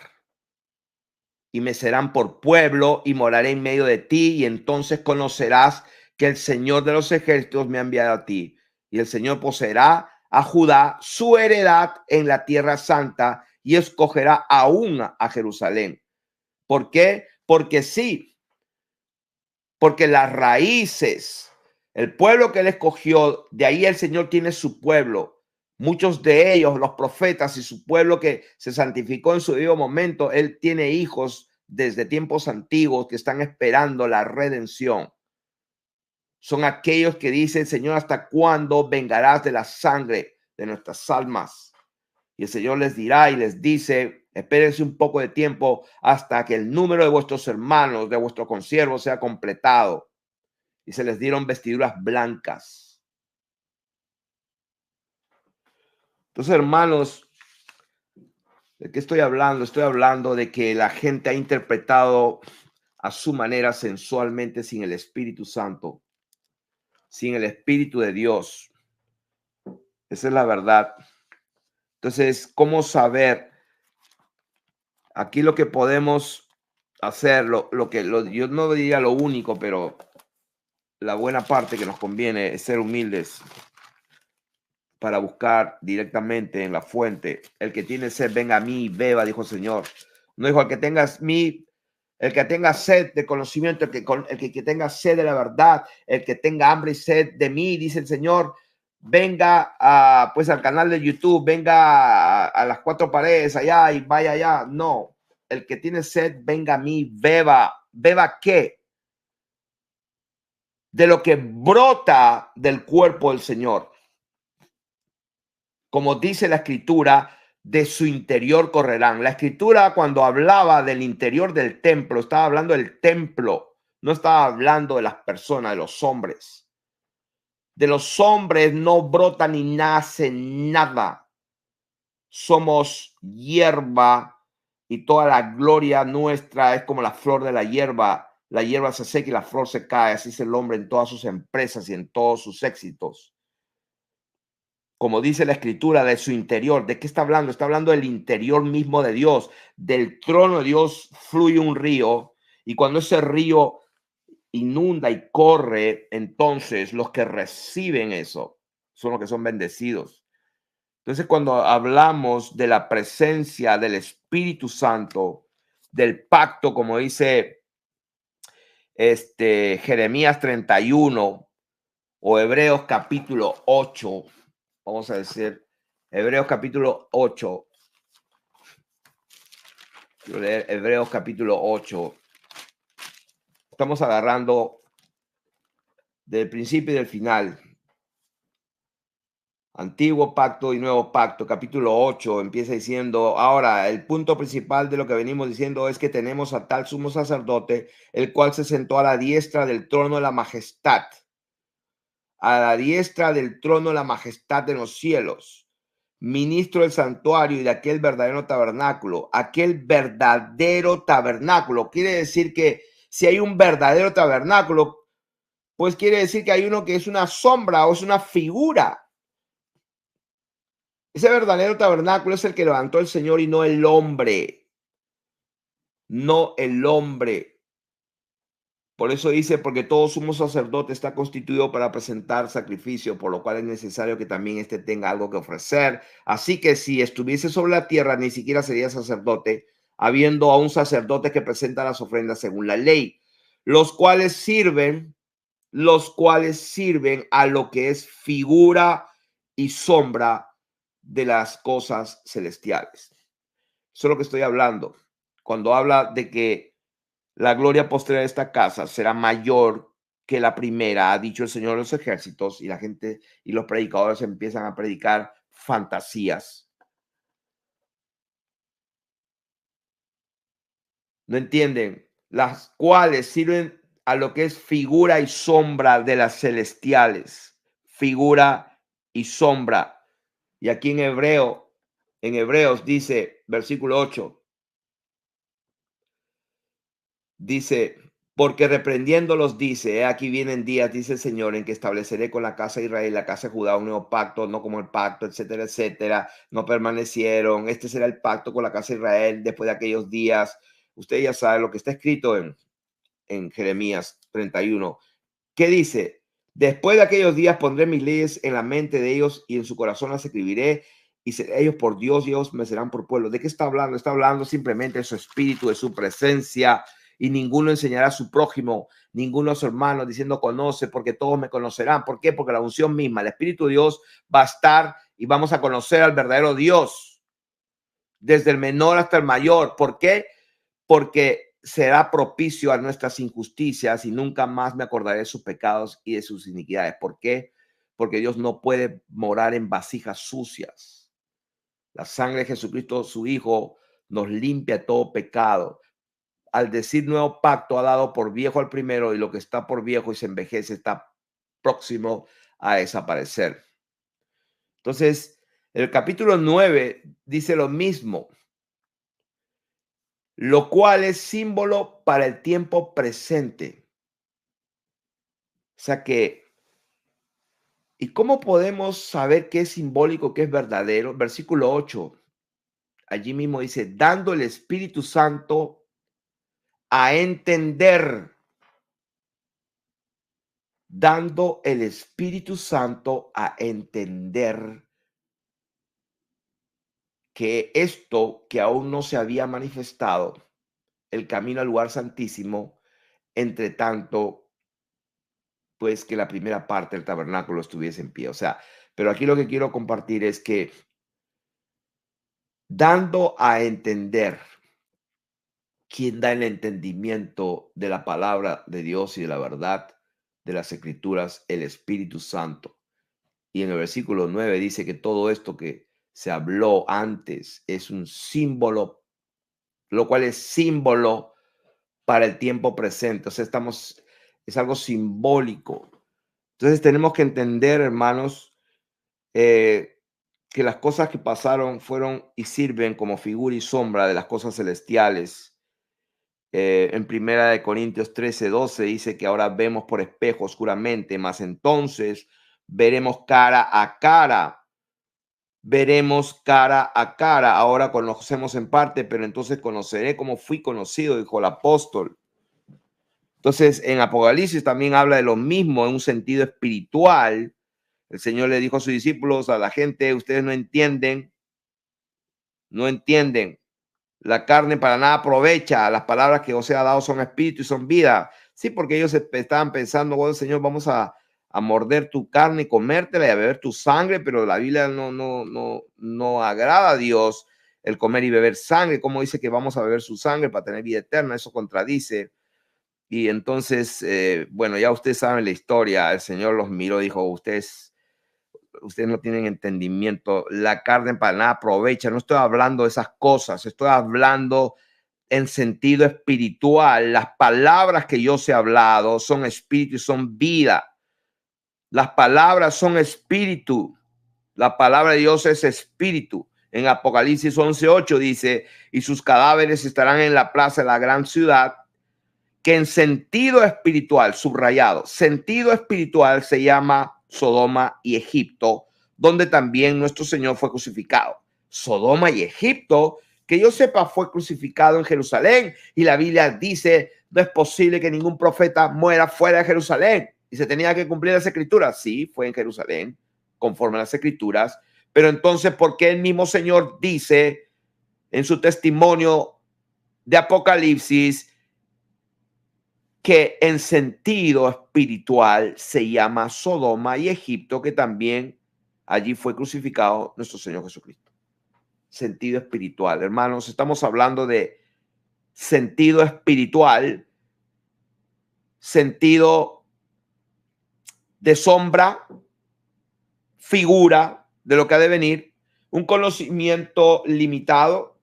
Y me serán por pueblo y moraré en medio de ti, y entonces conocerás que el Señor de los ejércitos me ha enviado a ti. Y el Señor poseerá a Judá su heredad en la tierra santa y escogerá aún a Jerusalén. ¿Por qué? Porque sí, porque las raíces, el pueblo que él escogió, de ahí el Señor tiene su pueblo. Muchos de ellos, los profetas y su pueblo que se santificó en su debido momento, él tiene hijos desde tiempos antiguos que están esperando la redención. Son aquellos que dicen, Señor, ¿hasta cuándo vengarás de la sangre de nuestras almas? Y el Señor les dirá y les dice, espérense un poco de tiempo hasta que el número de vuestros hermanos, de vuestros consiervos sea completado. Y se les dieron vestiduras blancas. Entonces, hermanos, ¿de qué estoy hablando? Estoy hablando de que la gente ha interpretado a su manera sensualmente sin el Espíritu Santo, sin el Espíritu de Dios. Esa es la verdad. Entonces, ¿cómo saber? Aquí lo que podemos hacer, yo no diría lo único, pero la buena parte que nos conviene es ser humildes para buscar directamente en la fuente. El que tiene sed, venga a mí y beba, dijo el Señor. No dijo el que tenga sed de conocimiento, el que tenga sed de la verdad, el que tenga hambre y sed de mí, dice el Señor, venga pues al canal de YouTube, venga a las cuatro paredes allá y vaya allá. No, el que tiene sed, venga a mí, beba. ¿Beba qué? De lo que brota del cuerpo del Señor. Como dice la escritura, de su interior correrán. La escritura, cuando hablaba del interior del templo, estaba hablando del templo, no estaba hablando de las personas, de los hombres. De los hombres no brota ni nace nada. Somos hierba y toda la gloria nuestra es como la flor de la hierba. La hierba se seca y la flor se cae. Así es el hombre en todas sus empresas y en todos sus éxitos. Como dice la escritura, de su interior. ¿De qué está hablando? Está hablando del interior mismo de Dios. Del trono de Dios fluye un río, y cuando ese río inunda y corre, entonces los que reciben eso son los que son bendecidos. Entonces, cuando hablamos de la presencia del Espíritu Santo, del pacto, como dice Jeremías 31 o Hebreos capítulo 8, vamos a decir, Hebreos capítulo 8. Quiero leer Hebreos capítulo 8. Estamos agarrando del principio y del final. Antiguo pacto y nuevo pacto, capítulo 8, empieza diciendo, ahora el punto principal de lo que venimos diciendo es que tenemos a tal sumo sacerdote, el cual se sentó a la diestra del trono de la majestad, a la diestra del trono de la majestad de los cielos, ministro del santuario y de aquel verdadero tabernáculo. Aquel verdadero tabernáculo quiere decir que si hay un verdadero tabernáculo, pues quiere decir que hay uno que es una sombra o es una figura. Ese verdadero tabernáculo es el que levantó el Señor y no el hombre. No el hombre. Por eso dice, porque todo sumo sacerdote está constituido para presentar sacrificio, por lo cual es necesario que también éste tenga algo que ofrecer. Así que si estuviese sobre la tierra, ni siquiera sería sacerdote, habiendo a un sacerdote que presenta las ofrendas según la ley, los cuales sirven a lo que es figura y sombra de las cosas celestiales. Eso es lo que estoy hablando. Cuando habla de que la gloria posterior de esta casa será mayor que la primera, ha dicho el Señor de los ejércitos, y la gente y los predicadores empiezan a predicar fantasías. No entienden, las cuales sirven a lo que es figura y sombra de las celestiales. Figura y sombra. Y aquí en Hebreos dice, versículo 8, dice, porque reprendiéndolos dice, aquí vienen días, dice el Señor, en que estableceré con la casa de Israel y la casa de Judá un nuevo pacto, no como el pacto, etcétera, etcétera. No permanecieron. Este será el pacto con la casa de Israel después de aquellos días. Usted ya sabe lo que está escrito en Jeremías 31. ¿Qué dice? Después de aquellos días pondré mis leyes en la mente de ellos y en su corazón las escribiré, y seré ellos por Dios y ellos me serán por pueblo. ¿De qué está hablando? Está hablando simplemente de su espíritu, de su presencia, y ninguno enseñará a su prójimo, ninguno a su hermano diciendo conoce, porque todos me conocerán. ¿Por qué? Porque la unción misma, el Espíritu de Dios va a estar y vamos a conocer al verdadero Dios, desde el menor hasta el mayor. ¿Por qué? Porque será propicio a nuestras injusticias y nunca más me acordaré de sus pecados y de sus iniquidades. ¿Por qué? Porque Dios no puede morar en vasijas sucias. La sangre de Jesucristo, su Hijo, nos limpia todo pecado. Al decir nuevo pacto, ha dado por viejo al primero, y lo que está por viejo y se envejece está próximo a desaparecer. Entonces, el capítulo 9 dice lo mismo, lo cual es símbolo para el tiempo presente. O sea que, ¿y cómo podemos saber qué es simbólico, qué es verdadero? Versículo 8, allí mismo dice, dando el Espíritu Santo a entender, dando el Espíritu Santo a entender que esto que aún no se había manifestado, el camino al lugar santísimo, entre tanto, pues que la primera parte del tabernáculo estuviese en pie. O sea, pero aquí lo que quiero compartir es que dando a entender, ¿quién da el entendimiento de la palabra de Dios y de la verdad de las Escrituras? El Espíritu Santo. Y en el versículo 9 dice que todo esto que se habló antes, es un símbolo, lo cual es símbolo para el tiempo presente. O sea, es algo simbólico. Entonces tenemos que entender, hermanos, que las cosas que pasaron fueron y sirven como figura y sombra de las cosas celestiales. En Primera de Corintios 13:12 dice que ahora vemos por espejo oscuramente, mas entonces veremos cara a cara. Veremos cara a cara. Ahora conocemos en parte, pero entonces conoceré como fui conocido, dijo el apóstol. Entonces, en Apocalipsis también habla de lo mismo en un sentido espiritual. El Señor le dijo a sus discípulos, a la gente, ustedes no entienden. La carne para nada aprovecha. Las palabras que os he dado son espíritu y son vida. Sí, porque ellos estaban pensando, bueno, Señor, vamos a morder tu carne y comértela y a beber tu sangre, pero la Biblia no agrada a Dios el comer y beber sangre. Como dice que vamos a beber su sangre para tener vida eterna, eso contradice. Y entonces, bueno, ya ustedes saben la historia. El Señor los miró y dijo, ustedes no tienen entendimiento, la carne para nada aprovecha. No estoy hablando de esas cosas, estoy hablando en sentido espiritual. Las palabras que yo os he hablado son espíritu y son vida. Las palabras son espíritu. La palabra de Dios es espíritu. En Apocalipsis 11:8 dice, y sus cadáveres estarán en la plaza de la gran ciudad, que en sentido espiritual, subrayado, sentido espiritual se llama Sodoma y Egipto, donde también nuestro Señor fue crucificado. Sodoma y Egipto, que yo sepa, fue crucificado en Jerusalén, y la Biblia dice, no es posible que ningún profeta muera fuera de Jerusalén, y se tenía que cumplir las escrituras. Sí, fue en Jerusalén, conforme a las escrituras, pero entonces, ¿por qué el mismo Señor dice en su testimonio de Apocalipsis que en sentido espiritual se llama Sodoma y Egipto, que también allí fue crucificado nuestro Señor Jesucristo? Sentido espiritual, hermanos, estamos hablando de sentido espiritual, sentido de sombra, figura de lo que ha de venir, un conocimiento limitado,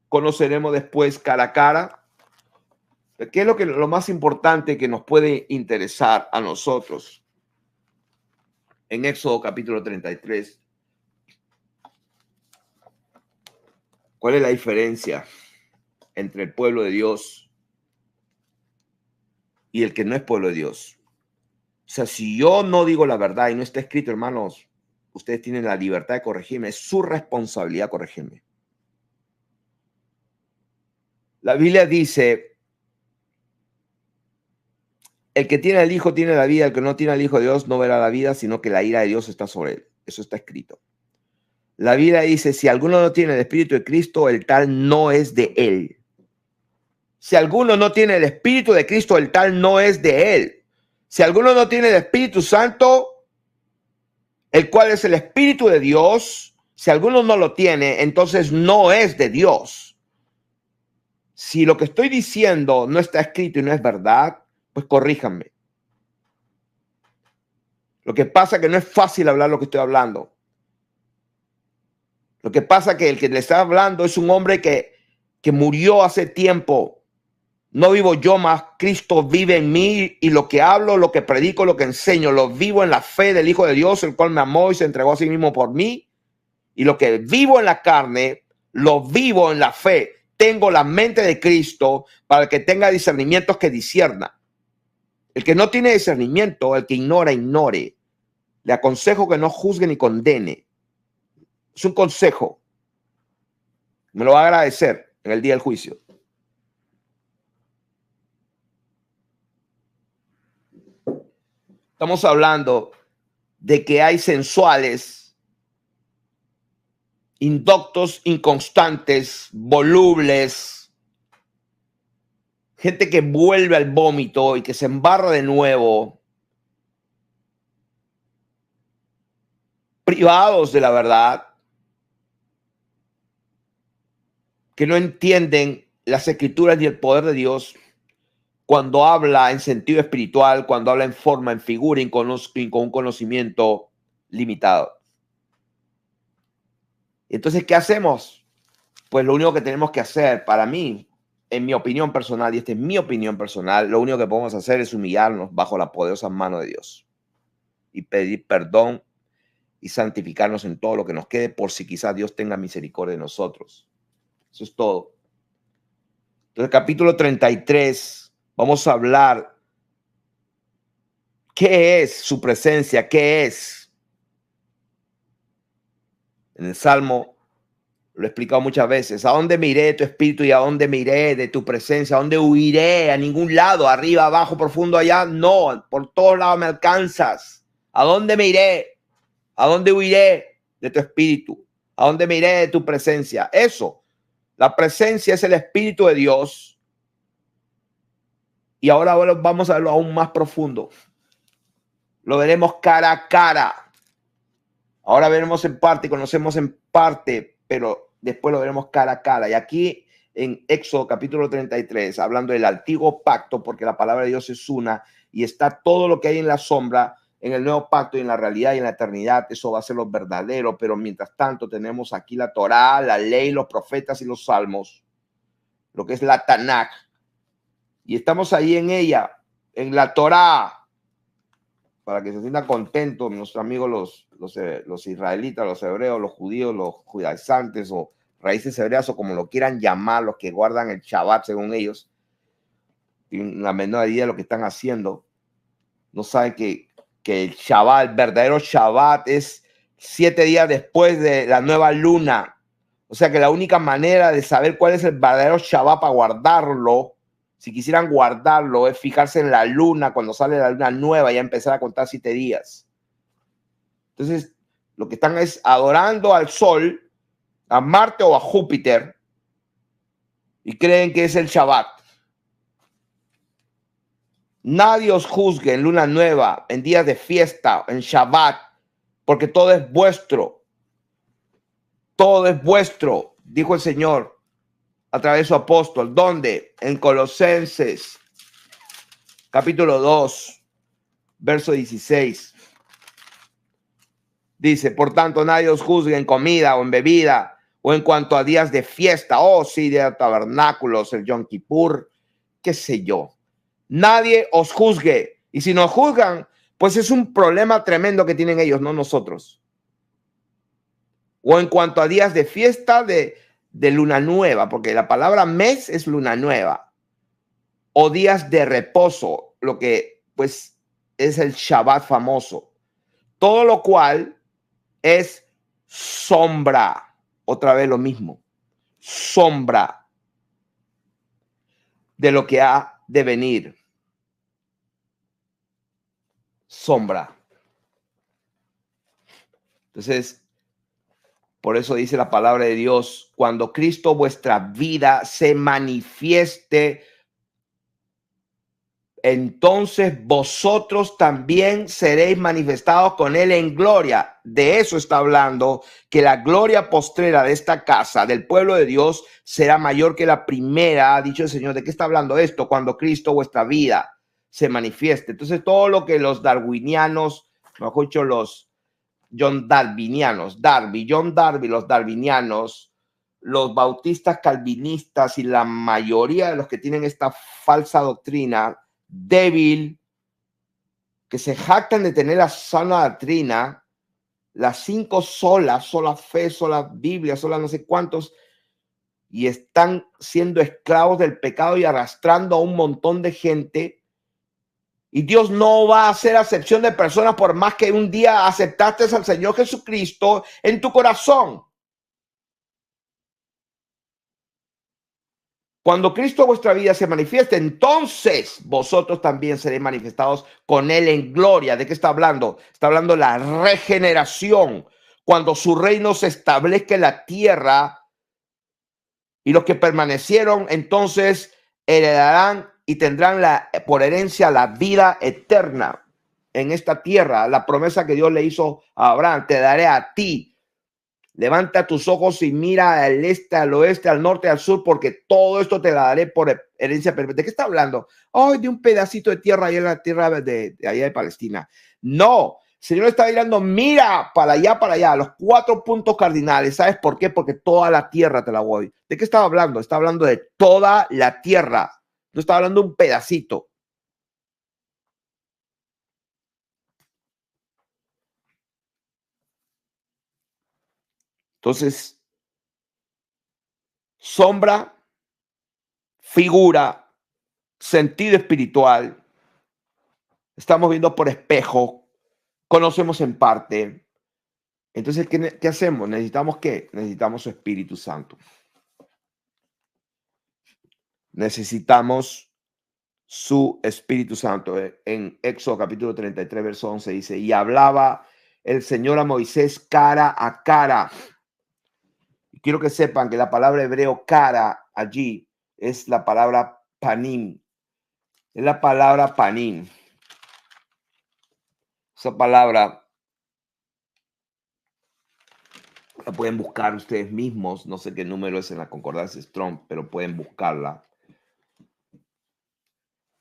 conoceremos después cara a cara. ¿Qué es lo más importante que nos puede interesar a nosotros? En Éxodo capítulo 33, ¿cuál es la diferencia entre el pueblo de Dios y el que no es pueblo de Dios? O sea, si yo no digo la verdad y no está escrito, hermanos, ustedes tienen la libertad de corregirme. Es su responsabilidad corregirme. La Biblia dice, el que tiene al Hijo tiene la vida, el que no tiene al Hijo de Dios no verá la vida, sino que la ira de Dios está sobre él. Eso está escrito. La Biblia dice, si alguno no tiene el Espíritu de Cristo, el tal no es de él. Si alguno no tiene el Espíritu de Cristo, el tal no es de él. Si alguno no tiene el Espíritu Santo, el cual es el Espíritu de Dios, si alguno no lo tiene, entonces no es de Dios. Si lo que estoy diciendo no está escrito y no es verdad, pues corríjanme. Lo que pasa es que no es fácil hablar lo que estoy hablando. Lo que pasa es que el que le está hablando es un hombre que murió hace tiempo. No vivo yo más, Cristo vive en mí, y lo que hablo, lo que predico, lo que enseño, lo vivo en la fe del Hijo de Dios, el cual me amó y se entregó a sí mismo por mí. Y lo que vivo en la carne, lo vivo en la fe. Tengo la mente de Cristo para el que tenga discernimientos que discierna. El que no tiene discernimiento, el que ignora, ignore. Le aconsejo que no juzgue ni condene. Es un consejo. Me lo va a agradecer en el día del juicio. Estamos hablando de que hay sensuales, indoctos, inconstantes, volubles, gente que vuelve al vómito y que se embarra de nuevo, privados de la verdad, que no entienden las escrituras ni el poder de Dios cuando habla en sentido espiritual, cuando habla en forma, en figura y con un conocimiento limitado. Entonces, ¿qué hacemos? Pues lo único que tenemos que hacer, para mí, en mi opinión personal, y esta es mi opinión personal, lo único que podemos hacer es humillarnos bajo la poderosa mano de Dios y pedir perdón y santificarnos en todo lo que nos quede, por si quizás Dios tenga misericordia de nosotros. Eso es todo. Entonces, capítulo 33, vamos a hablar qué es su presencia, qué es. En el Salmo lo he explicado muchas veces. ¿A dónde miré de tu espíritu y a dónde miré de tu presencia? ¿A dónde huiré? A ningún lado, arriba, abajo, profundo, allá. No, por todos lados me alcanzas. ¿A dónde miré? ¿A dónde huiré de tu espíritu? ¿A dónde miré de tu presencia? Eso, la presencia es el Espíritu de Dios. Y ahora vamos a verlo aún más profundo. Lo veremos cara a cara. Ahora veremos en parte, conocemos en parte, pero después lo veremos cara a cara. Y aquí en Éxodo capítulo 33, hablando del antiguo pacto, porque la palabra de Dios es una, y está todo lo que hay en la sombra, en el nuevo pacto y en la realidad y en la eternidad. Eso va a ser lo verdadero, pero mientras tanto tenemos aquí la Torá, la ley, los profetas y los salmos, lo que es la Tanaj. Y estamos ahí en ella, en la Torá, para que se sientan contentos nuestros amigos los israelitas, los hebreos, los judíos, los judaizantes o raíces hebreas o como lo quieran llamar, los que guardan el Shabbat según ellos, en la menor idea de lo que están haciendo. No saben que el Shabbat, el verdadero Shabbat es 7 días después de la nueva luna. O sea que la única manera de saber cuál es el verdadero Shabbat para guardarlo, si quisieran guardarlo, es fijarse en la luna cuando sale la luna nueva y empezar a contar 7 días. Entonces, lo que están es adorando al sol, a Marte o a Júpiter y creen que es el Shabbat. Nadie os juzgue en luna nueva, en días de fiesta, en Shabbat, porque todo es vuestro. Todo es vuestro, dijo el Señor a través de su apóstol. ¿Dónde? En Colosenses, capítulo 2, verso 16. Dice, por tanto, nadie os juzgue en comida o en bebida o en cuanto a días de fiesta. Oh, sí, de tabernáculos, el Yom Kippur, qué sé yo. Nadie os juzgue. Y si nos juzgan, pues es un problema tremendo que tienen ellos, no nosotros. O en cuanto a días de fiesta de luna nueva, porque la palabra mes es luna nueva. O días de reposo, lo que pues es el Shabbat famoso. Todo lo cual es sombra. Otra vez lo mismo. Sombra de lo que ha de venir. Sombra. Entonces, por eso dice la palabra de Dios, cuando Cristo vuestra vida se manifieste, entonces vosotros también seréis manifestados con él en gloria. De eso está hablando, que la gloria postrera de esta casa, del pueblo de Dios, será mayor que la primera, ha dicho el Señor. ¿De qué está hablando esto? Cuando Cristo vuestra vida se manifieste. Entonces todo lo que los darwinianos, mejor dicho, los John Darby, los darwinianos, los bautistas calvinistas y la mayoría de los que tienen esta falsa doctrina débil, que se jactan de tener la sana doctrina, las 5 solas, sola fe, sola Biblia, sola no sé cuántos, y están siendo esclavos del pecado y arrastrando a un montón de gente. Y Dios no va a hacer acepción de personas por más que un día aceptaste al Señor Jesucristo en tu corazón. Cuando Cristo vuestra vida se manifieste, entonces vosotros también seréis manifestados con él en gloria. ¿De qué está hablando? Está hablando de la regeneración. Cuando su reino se establezca en la tierra y los que permanecieron entonces heredarán y tendrán por herencia la vida eterna en esta tierra. La promesa que Dios le hizo a Abraham, te daré a ti. Levanta tus ojos y mira al este, al oeste, al norte, al sur, porque todo esto te la daré por herencia perfecta. ¿De qué está hablando? Oh, de un pedacito de tierra allá en la tierra de allá de Palestina. No, Señor está mirando, mira, para allá, los 4 puntos cardinales. ¿Sabes por qué? Porque toda la tierra te la voy. ¿De qué estaba hablando? Está hablando de toda la tierra. No está hablando de un pedacito. Entonces, sombra, figura, sentido espiritual. Estamos viendo por espejo, conocemos en parte. Entonces, ¿qué hacemos? ¿Necesitamos qué? Necesitamos su Espíritu Santo. Necesitamos su Espíritu Santo. En Éxodo capítulo 33, verso 11 dice, y hablaba el Señor a Moisés cara a cara. Y quiero que sepan que la palabra hebreo cara allí es la palabra panim. Es la palabra panim. Esa palabra la pueden buscar ustedes mismos. No sé qué número es en la concordancia Strong, pero pueden buscarla.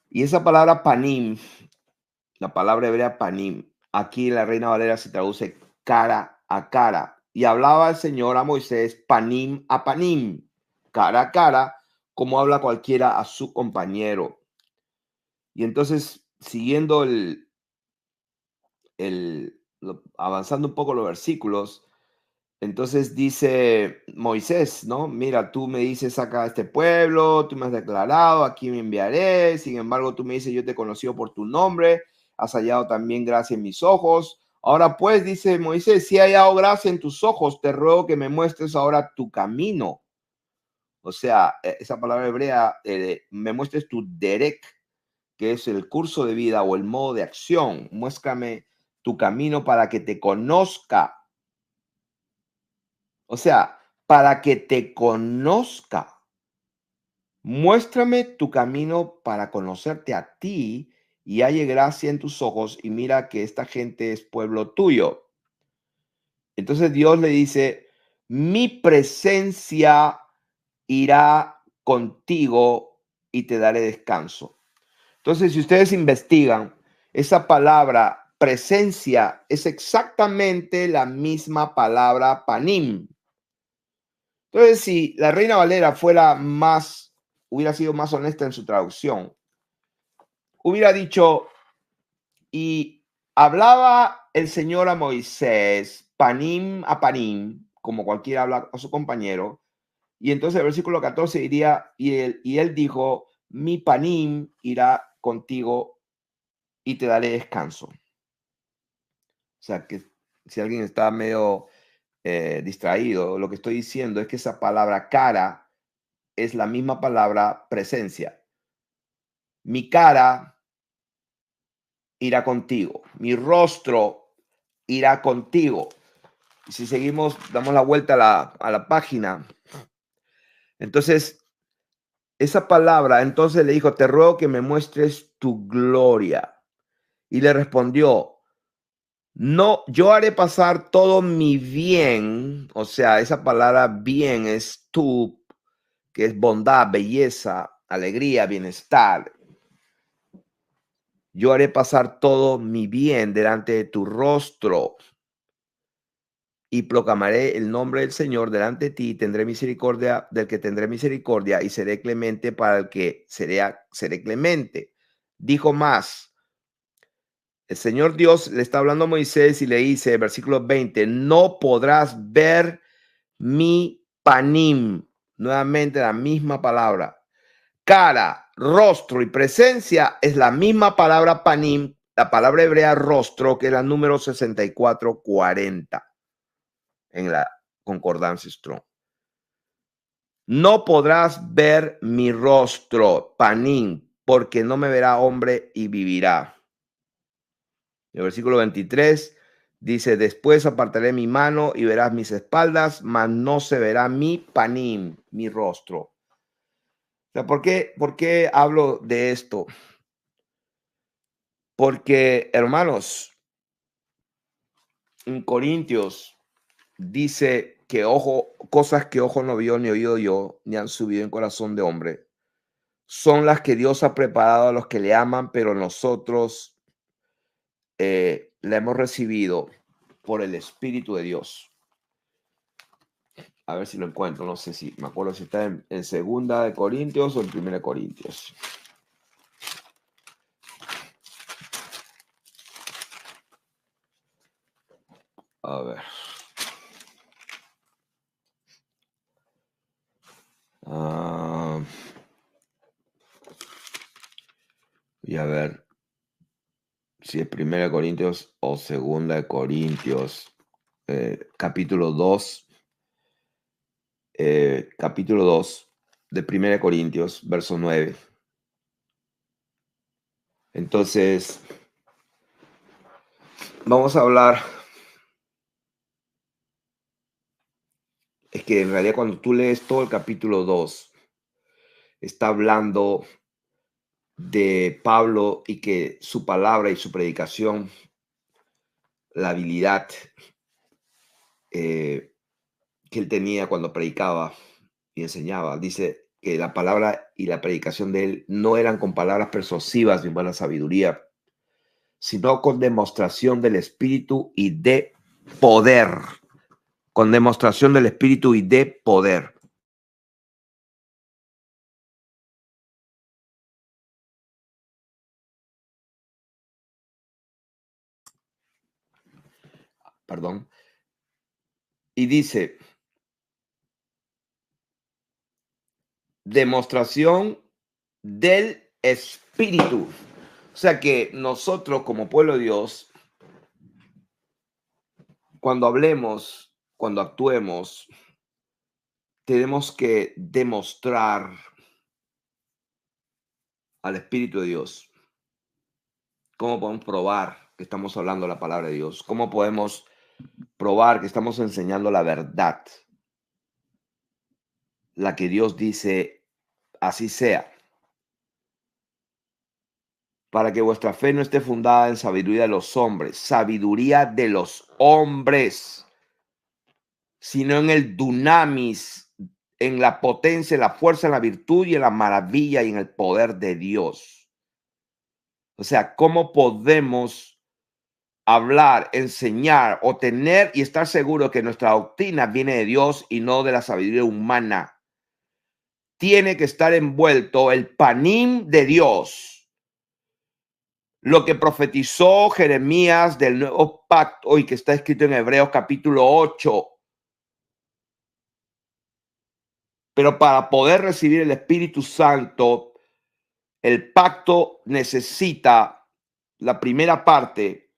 Y esa palabra panim, la palabra hebrea panim, aquí la Reina Valera se traduce cara a cara. Y hablaba el Señor a Moisés panim a panim, cara a cara, como habla cualquiera a su compañero. Y entonces, siguiendo avanzando un poco los versículos, entonces dice Moisés, ¿no? Mira, tú me dices, saca a este pueblo, tú me has declarado, aquí me enviaré. Sin embargo, tú me dices, yo te he conocido por tu nombre, has hallado también gracia en mis ojos. Ahora pues, dice Moisés, si he hallado gracia en tus ojos, te ruego que me muestres ahora tu camino. O sea, esa palabra hebrea, me muestres tu derek, que es el curso de vida o el modo de acción. Muéstrame tu camino para que te conozca. O sea, para que te conozca. Muéstrame tu camino para conocerte a ti y halle gracia en tus ojos y mira que esta gente es pueblo tuyo. Entonces Dios le dice, mi presencia irá contigo y te daré descanso. Entonces, si ustedes investigan, esa palabra presencia es exactamente la misma palabra panim. Entonces, si la Reina Valera hubiera sido más honesta en su traducción, hubiera dicho, y hablaba el Señor a Moisés, panim a panim, como cualquiera habla a su compañero, y entonces el versículo 14 diría, y él dijo, mi panim irá contigo y te daré descanso. O sea, que si alguien está medio distraído, lo que estoy diciendo es que esa palabra cara es la misma palabra presencia. Mi cara irá contigo, mi rostro irá contigo. Y si seguimos, damos la vuelta a la página. Entonces, esa palabra, entonces le dijo, te ruego que me muestres tu gloria. Y le respondió, no, yo haré pasar todo mi bien. O sea, esa palabra bien es tú, que es bondad, belleza, alegría, bienestar. Yo haré pasar todo mi bien delante de tu rostro y proclamaré el nombre del Señor delante de ti. Tendré misericordia del que tendré misericordia y seré clemente para el que seré clemente. Dijo más. El Señor Dios le está hablando a Moisés y le dice, versículo 20, no podrás ver mi panim. Nuevamente la misma palabra. Cara, rostro y presencia es la misma palabra panim, la palabra hebrea rostro, que es la número 6440 en la concordancia Strong. No podrás ver mi rostro, panim, porque no me verá hombre y vivirá. El versículo 23 dice, después apartaré mi mano y verás mis espaldas, mas no se verá mi panim, mi rostro. O sea, por qué hablo de esto? Porque, hermanos, en Corintios dice que cosas que ojo no vio, ni oído yo, ni han subido en corazón de hombre, son las que Dios ha preparado a los que le aman, pero nosotros la hemos recibido por el Espíritu de Dios. A ver si lo encuentro, no sé si me acuerdo si está en 2 de Corintios o en 1 de Corintios. A ver. Y a ver si es 1 de Corintios o 2 de Corintios, capítulo 2, capítulo 2 de 1 de Corintios, verso 9. Entonces, vamos a hablar. Es que en realidad cuando tú lees todo el capítulo 2, está hablando de Pablo y que su palabra y su predicación, la habilidad que él tenía cuando predicaba y enseñaba. Dice que la palabra y la predicación de él no eran con palabras persuasivas ni buena sabiduría, sino con demostración del Espíritu y de poder. Con demostración del Espíritu y de poder. Perdón. Y dice, demostración del Espíritu. O sea que nosotros como pueblo de Dios, cuando hablemos, cuando actuemos, tenemos que demostrar al Espíritu de Dios. ¿Cómo podemos probar que estamos hablando la palabra de Dios? ¿Cómo podemos probar que estamos enseñando la verdad? La que Dios dice, así sea. Para que vuestra fe no esté fundada en sabiduría de los hombres, sino en el dunamis, en la potencia, en la fuerza, en la virtud y en la maravilla y en el poder de Dios. O sea, ¿cómo podemos hablar, enseñar o tener y estar seguro que nuestra doctrina viene de Dios y no de la sabiduría humana? Tiene que estar envuelto el panim de Dios, lo que profetizó Jeremías del nuevo pacto y que está escrito en Hebreos capítulo 8. Pero para poder recibir el Espíritu Santo, el pacto necesita la primera parte,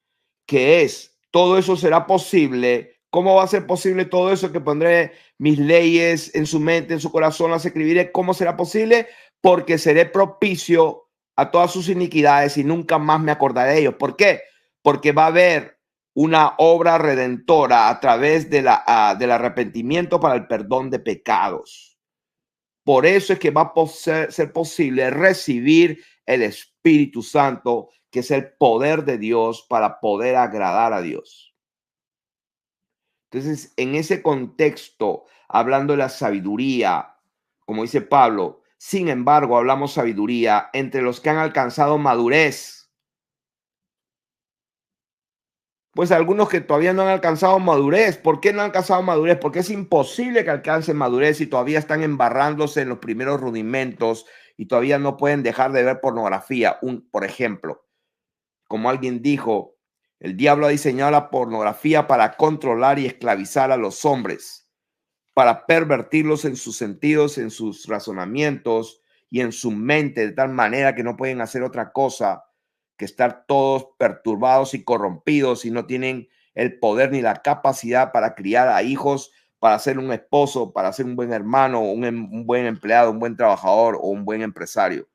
que es, todo eso será posible. ¿Cómo va a ser posible todo eso? Que pondré mis leyes en su mente, en su corazón, las escribiré. ¿Cómo será posible? Porque seré propicio a todas sus iniquidades y nunca más me acordaré de ellos. ¿Por qué? Porque va a haber una obra redentora a través de del arrepentimiento para el perdón de pecados. Por eso es que va a ser posible recibir el Espíritu Santo, que es el poder de Dios para poder agradar a Dios. Entonces, en ese contexto, hablando de la sabiduría, como dice Pablo, sin embargo, hablamos sabiduría entre los que han alcanzado madurez. Pues algunos que todavía no han alcanzado madurez. ¿Por qué no han alcanzado madurez? Porque es imposible que alcancen madurez y todavía están embarrándose en los primeros rudimentos y todavía no pueden dejar de ver pornografía. Por ejemplo, como alguien dijo, el diablo ha diseñado la pornografía para controlar y esclavizar a los hombres, para pervertirlos en sus sentidos, en sus razonamientos y en su mente, de tal manera que no pueden hacer otra cosa que estar todos perturbados y corrompidos y no tienen el poder ni la capacidad para criar a hijos, para ser un esposo, para ser un buen hermano, un buen empleado, un buen trabajador o un buen empresario.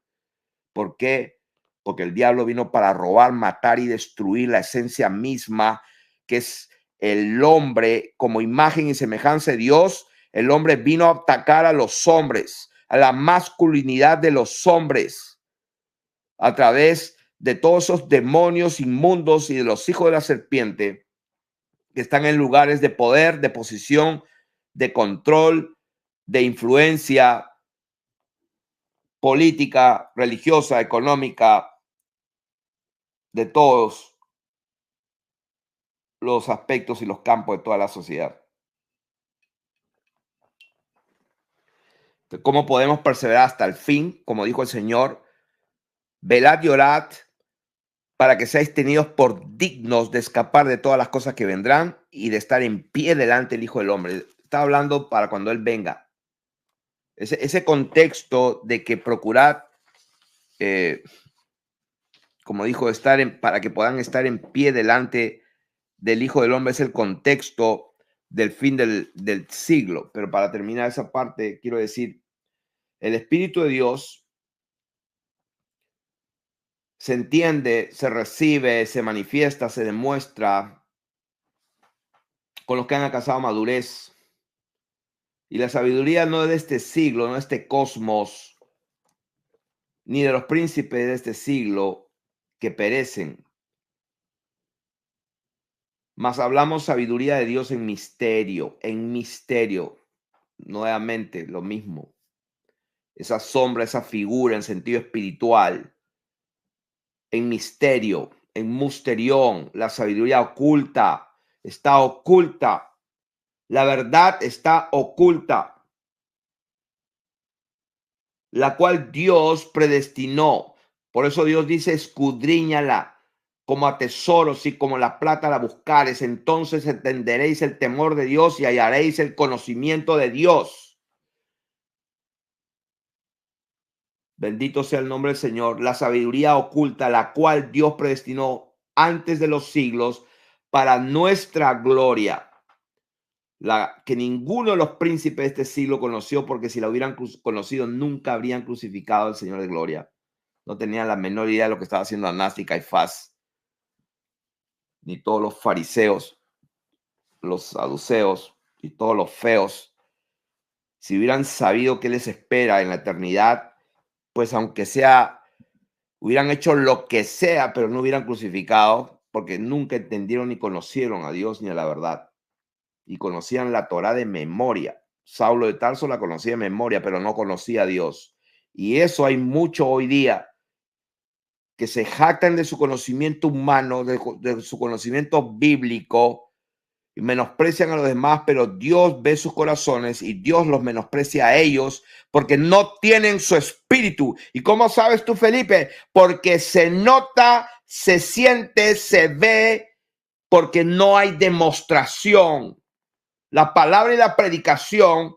¿Por qué? Porque el diablo vino para robar, matar y destruir la esencia misma, que es el hombre como imagen y semejanza de Dios. El hombre vino a atacar a los hombres, a la masculinidad de los hombres, a través de todos esos demonios inmundos y de los hijos de la serpiente que están en lugares de poder, de posición, de control, de influencia política, religiosa, económica, de todos. los aspectos y los campos de toda la sociedad. ¿Cómo podemos perseverar hasta el fin? Como dijo el Señor, velad y orad para que seáis tenidos por dignos de escapar de todas las cosas que vendrán y de estar en pie delante del Hijo del Hombre. Está hablando para cuando Él venga. Ese contexto de que procurad, como dijo, para que puedan estar en pie delante del Hijo del Hombre, es el contexto del fin del siglo. Pero para terminar esa parte, quiero decir, el Espíritu de Dios se entiende, se recibe, se manifiesta, se demuestra con los que han alcanzado madurez. Y la sabiduría no es de este siglo, no de este cosmos, ni de los príncipes de este siglo que perecen. Mas hablamos sabiduría de Dios en misterio, nuevamente lo mismo. Esa sombra, esa figura en sentido espiritual, en misterio, en musterión, la sabiduría oculta, está oculta. La verdad está oculta, la cual Dios predestinó. Por eso Dios dice, escudriñala como a tesoros y como la plata la buscares. Entonces entenderéis el temor de Dios y hallaréis el conocimiento de Dios. Bendito sea el nombre del Señor. La sabiduría oculta, la cual Dios predestinó antes de los siglos para nuestra gloria. La que ninguno de los príncipes de este siglo conoció, porque si la hubieran conocido nunca habrían crucificado al Señor de gloria. No tenían la menor idea de lo que estaba haciendo Anás y Caifás, ni todos los fariseos, los saduceos y todos los feos. Si hubieran sabido qué les espera en la eternidad, pues aunque sea, hubieran hecho lo que sea, pero no hubieran crucificado, porque nunca entendieron ni conocieron a Dios ni a la verdad. Y conocían la Torá de memoria. Saulo de Tarso la conocía de memoria, pero no conocía a Dios. Y eso hay mucho hoy día, que se jactan de su conocimiento humano, de su conocimiento bíblico, y menosprecian a los demás, pero Dios ve sus corazones y Dios los menosprecia a ellos porque no tienen su espíritu. ¿Y cómo sabes tú, Felipe? Porque se nota, se siente, se ve, porque no hay demostración. La palabra y la predicación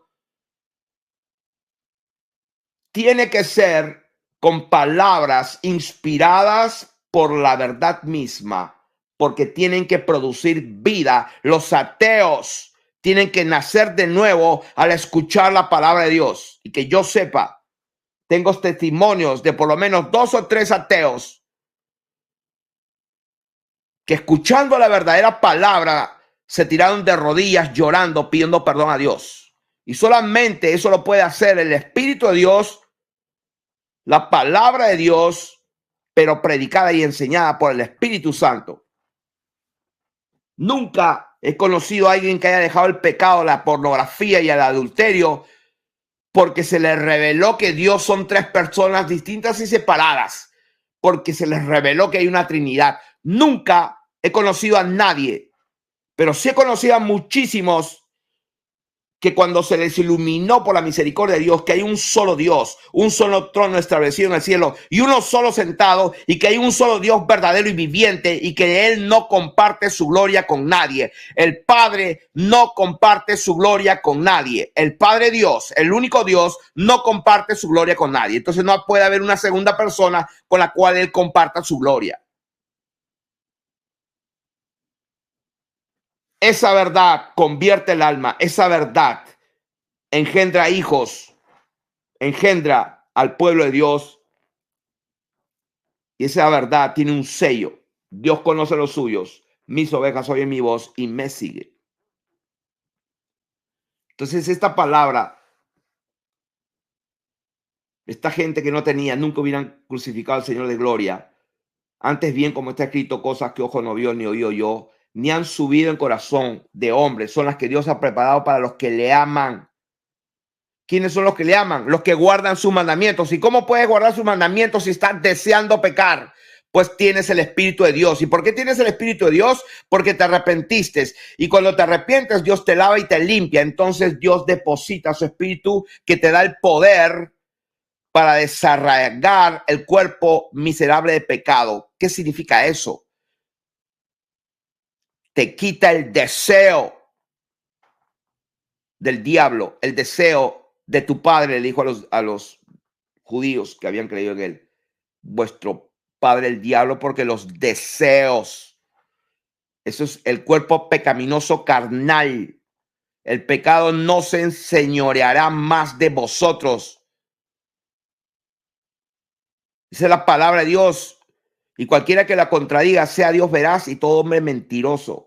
tiene que ser con palabras inspiradas por la verdad misma, porque tienen que producir vida. Los ateos tienen que nacer de nuevo al escuchar la palabra de Dios. Y que yo sepa, tengo testimonios de por lo menos 2 o 3 ateos que escuchando la verdadera palabra se tiraron de rodillas llorando, pidiendo perdón a Dios. Y solamente eso lo puede hacer el Espíritu de Dios, la palabra de Dios, pero predicada y enseñada por el Espíritu Santo. Nunca he conocido a alguien que haya dejado el pecado, la pornografía y el adulterio porque se les reveló que Dios son 3 personas distintas y separadas, porque se les reveló que hay una Trinidad. Nunca he conocido a nadie, pero sí he conocido a muchísimos que cuando se les iluminó por la misericordia de Dios que hay un solo Dios, un solo trono establecido en el cielo y uno solo sentado, y que hay un solo Dios verdadero y viviente, y que Él no comparte su gloria con nadie. El Padre no comparte su gloria con nadie. El Padre Dios, el único Dios, no comparte su gloria con nadie. Entonces no puede haber una segunda persona con la cual Él comparta su gloria. Esa verdad convierte el alma, esa verdad engendra hijos, engendra al pueblo de Dios, y esa verdad tiene un sello. Dios conoce a los suyos, mis ovejas oyen mi voz y me siguen. Entonces esta palabra, esta gente que no tenía, nunca hubieran crucificado al Señor de gloria. Antes bien, como está escrito, cosas que ojo no vio ni oído yo, ni han subido en corazón de hombre, son las que Dios ha preparado para los que le aman. ¿Quiénes son los que le aman? Los que guardan sus mandamientos. ¿Y cómo puedes guardar sus mandamientos si estás deseando pecar? pues tienes el Espíritu de Dios. ¿Y por qué tienes el Espíritu de Dios? Porque te arrepentiste. Y cuando te arrepientes, Dios te lava y te limpia. Entonces Dios deposita su Espíritu que te da el poder para desarraigar el cuerpo miserable de pecado. ¿Qué significa eso? Te quita el deseo del diablo, el deseo de tu padre, le dijo a los judíos que habían creído en él, vuestro padre el diablo, porque los deseos, eso es el cuerpo pecaminoso carnal. El pecado no se enseñoreará más de vosotros. Esa es la palabra de Dios. Y cualquiera que la contradiga, sea Dios veraz y todo hombre mentiroso.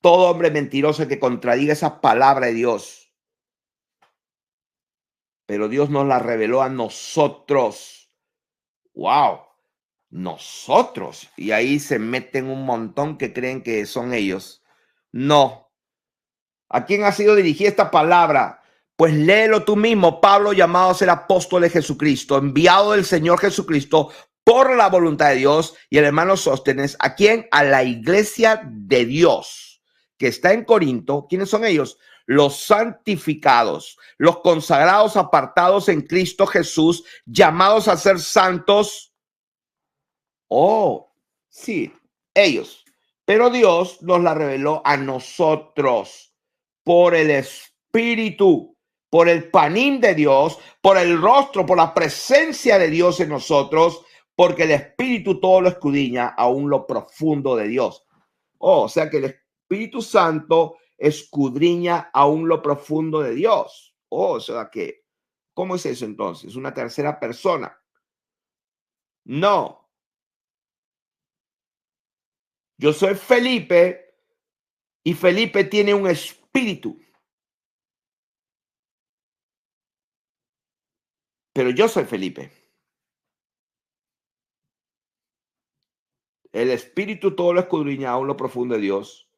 Todo hombre mentiroso que contradiga esa palabra de Dios. Pero Dios nos la reveló a nosotros. ¡Wow! Nosotros. Y ahí se meten un montón que creen que son ellos. No. ¿A quién ha sido dirigida esta palabra? Pues léelo tú mismo. Pablo, llamado a ser apóstol de Jesucristo, enviado del Señor Jesucristo por la voluntad de Dios. Y el hermano Sóstenes, ¿a quién? A la iglesia de Dios que está en Corinto. ¿Quiénes son ellos? Los santificados, los consagrados, apartados en Cristo Jesús, llamados a ser santos. Oh, sí, ellos. Pero Dios nos la reveló a nosotros por el Espíritu, por el panín de Dios, por el rostro, por la presencia de Dios en nosotros, porque el Espíritu todo lo escudriña, aún lo profundo de Dios. Oh, o sea que el Espíritu Santo escudriña aún lo profundo de Dios. Oh, o sea que, ¿cómo es eso entonces? ¿Una tercera persona? No. Yo soy Felipe y Felipe tiene un espíritu, pero yo soy Felipe. El espíritu todo lo escudriña aún lo profundo de Dios,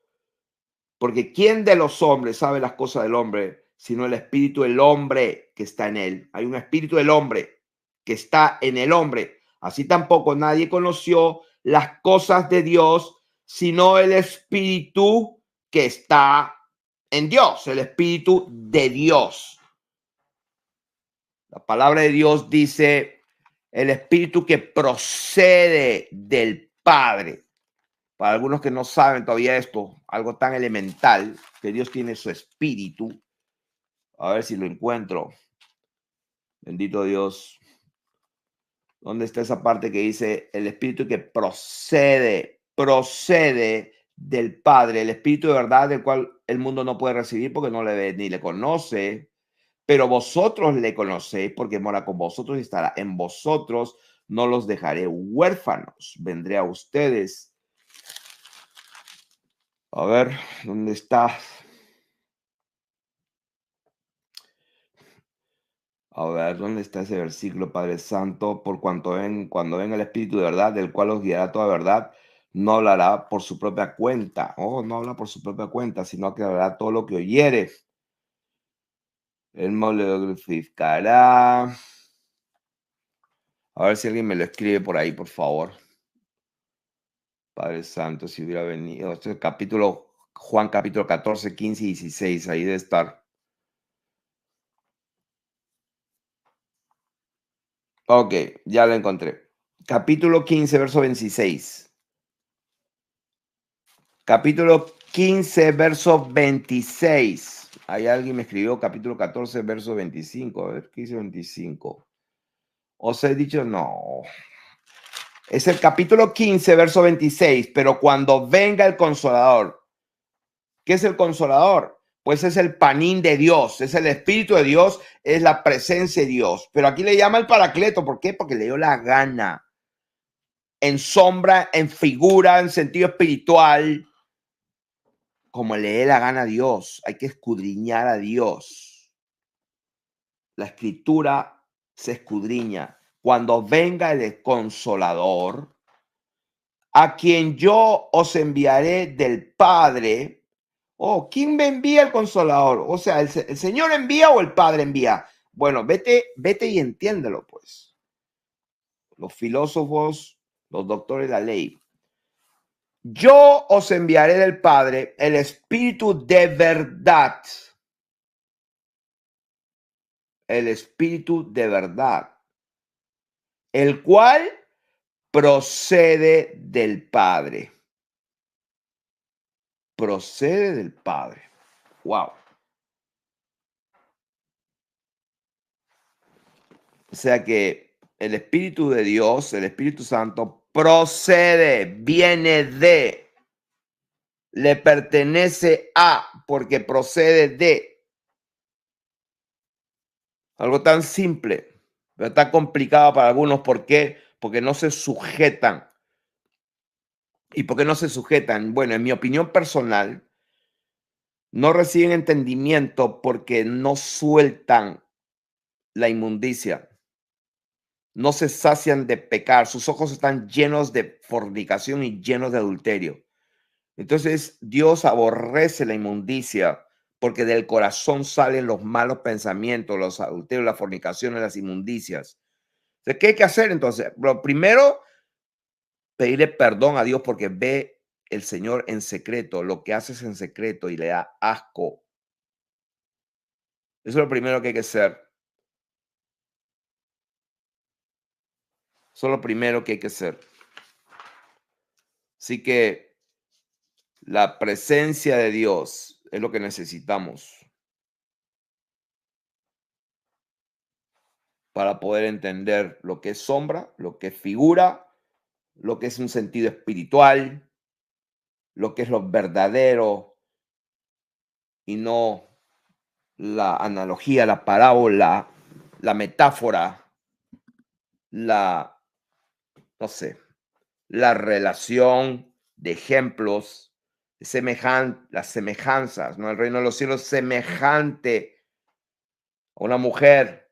porque ¿quién de los hombres sabe las cosas del hombre, sino el espíritu del hombre que está en él? Hay un espíritu del hombre que está en el hombre. Así tampoco nadie conoció las cosas de Dios, sino el espíritu que está en Dios, el espíritu de Dios. La palabra de Dios dice el espíritu que procede del Padre. Para algunos que no saben todavía esto, algo tan elemental, que Dios tiene su espíritu. A ver si lo encuentro. Bendito Dios. ¿Dónde está esa parte que dice el espíritu que procede del Padre? El espíritu de verdad del cual el mundo no puede recibir porque no le ve ni le conoce. Pero vosotros le conocéis porque mora con vosotros y estará en vosotros. No los dejaré huérfanos. Vendré a ustedes. A ver, ¿dónde está? A ver, ¿dónde está ese versículo, Padre Santo? Por cuando venga el Espíritu de verdad, del cual os guiará toda verdad, no hablará por su propia cuenta. Oh, no habla por su propia cuenta, sino que hablará todo lo que oyere. Él no le glorificará. A ver si alguien me lo escribe por ahí, por favor. Padre Santo, si hubiera venido. Este es capítulo, Juan capítulo 14, 15 y 16, ahí debe estar. Ok, ya lo encontré. Capítulo 15, verso 26. Capítulo 15, verso 26. Ahí alguien me escribió capítulo 14, verso 25. A ver, ¿qué dice 25? Os he dicho, no. Es el capítulo 15, verso 26. Pero cuando venga el Consolador. ¿Qué es el Consolador? Pues es el panín de Dios, es el Espíritu de Dios, es la presencia de Dios. Pero aquí le llama el Paracleto. ¿Por qué? Porque le dio la gana. En sombra, en figura, en sentido espiritual, como le dé la gana a Dios. Hay que escudriñar a Dios. La escritura se escudriña. Cuando venga el Consolador, a quien yo os enviaré del Padre. Oh, ¿quién me envía el Consolador? O sea, ¿el Señor envía o el Padre envía? Bueno, vete y entiéndelo, pues. los filósofos, los doctores de la ley. Yo os enviaré del Padre el Espíritu de verdad. El Espíritu de verdad, el cual procede del Padre. Procede del Padre. Wow. O sea que el Espíritu de Dios, el Espíritu Santo, procede, viene de, le pertenece a, porque procede de. Algo tan simple, pero tan complicado para algunos. ¿Por qué? Porque no se sujetan. ¿Y por qué no se sujetan? Bueno, en mi opinión personal, no reciben entendimiento porque no sueltan la inmundicia. No se sacian de pecar. Sus ojos están llenos de fornicación y llenos de adulterio. Entonces, Dios aborrece la inmundicia porque del corazón salen los malos pensamientos, los adulterios, las fornicaciones, las inmundicias. Entonces, ¿qué hay que hacer entonces? Lo primero, pedirle perdón a Dios porque ve el Señor en secreto, lo que haces en secreto y le da asco. Eso es lo primero que hay que hacer. Eso es lo primero que hay que hacer. Así que la presencia de Dios es lo que necesitamos para poder entender lo que es sombra, lo que es figura, lo que es un sentido espiritual, lo que es lo verdadero y no la analogía, la parábola, la metáfora, la, no sé, la relación de ejemplos, las semejanzas, ¿no? El reino de los cielos es semejante a una mujer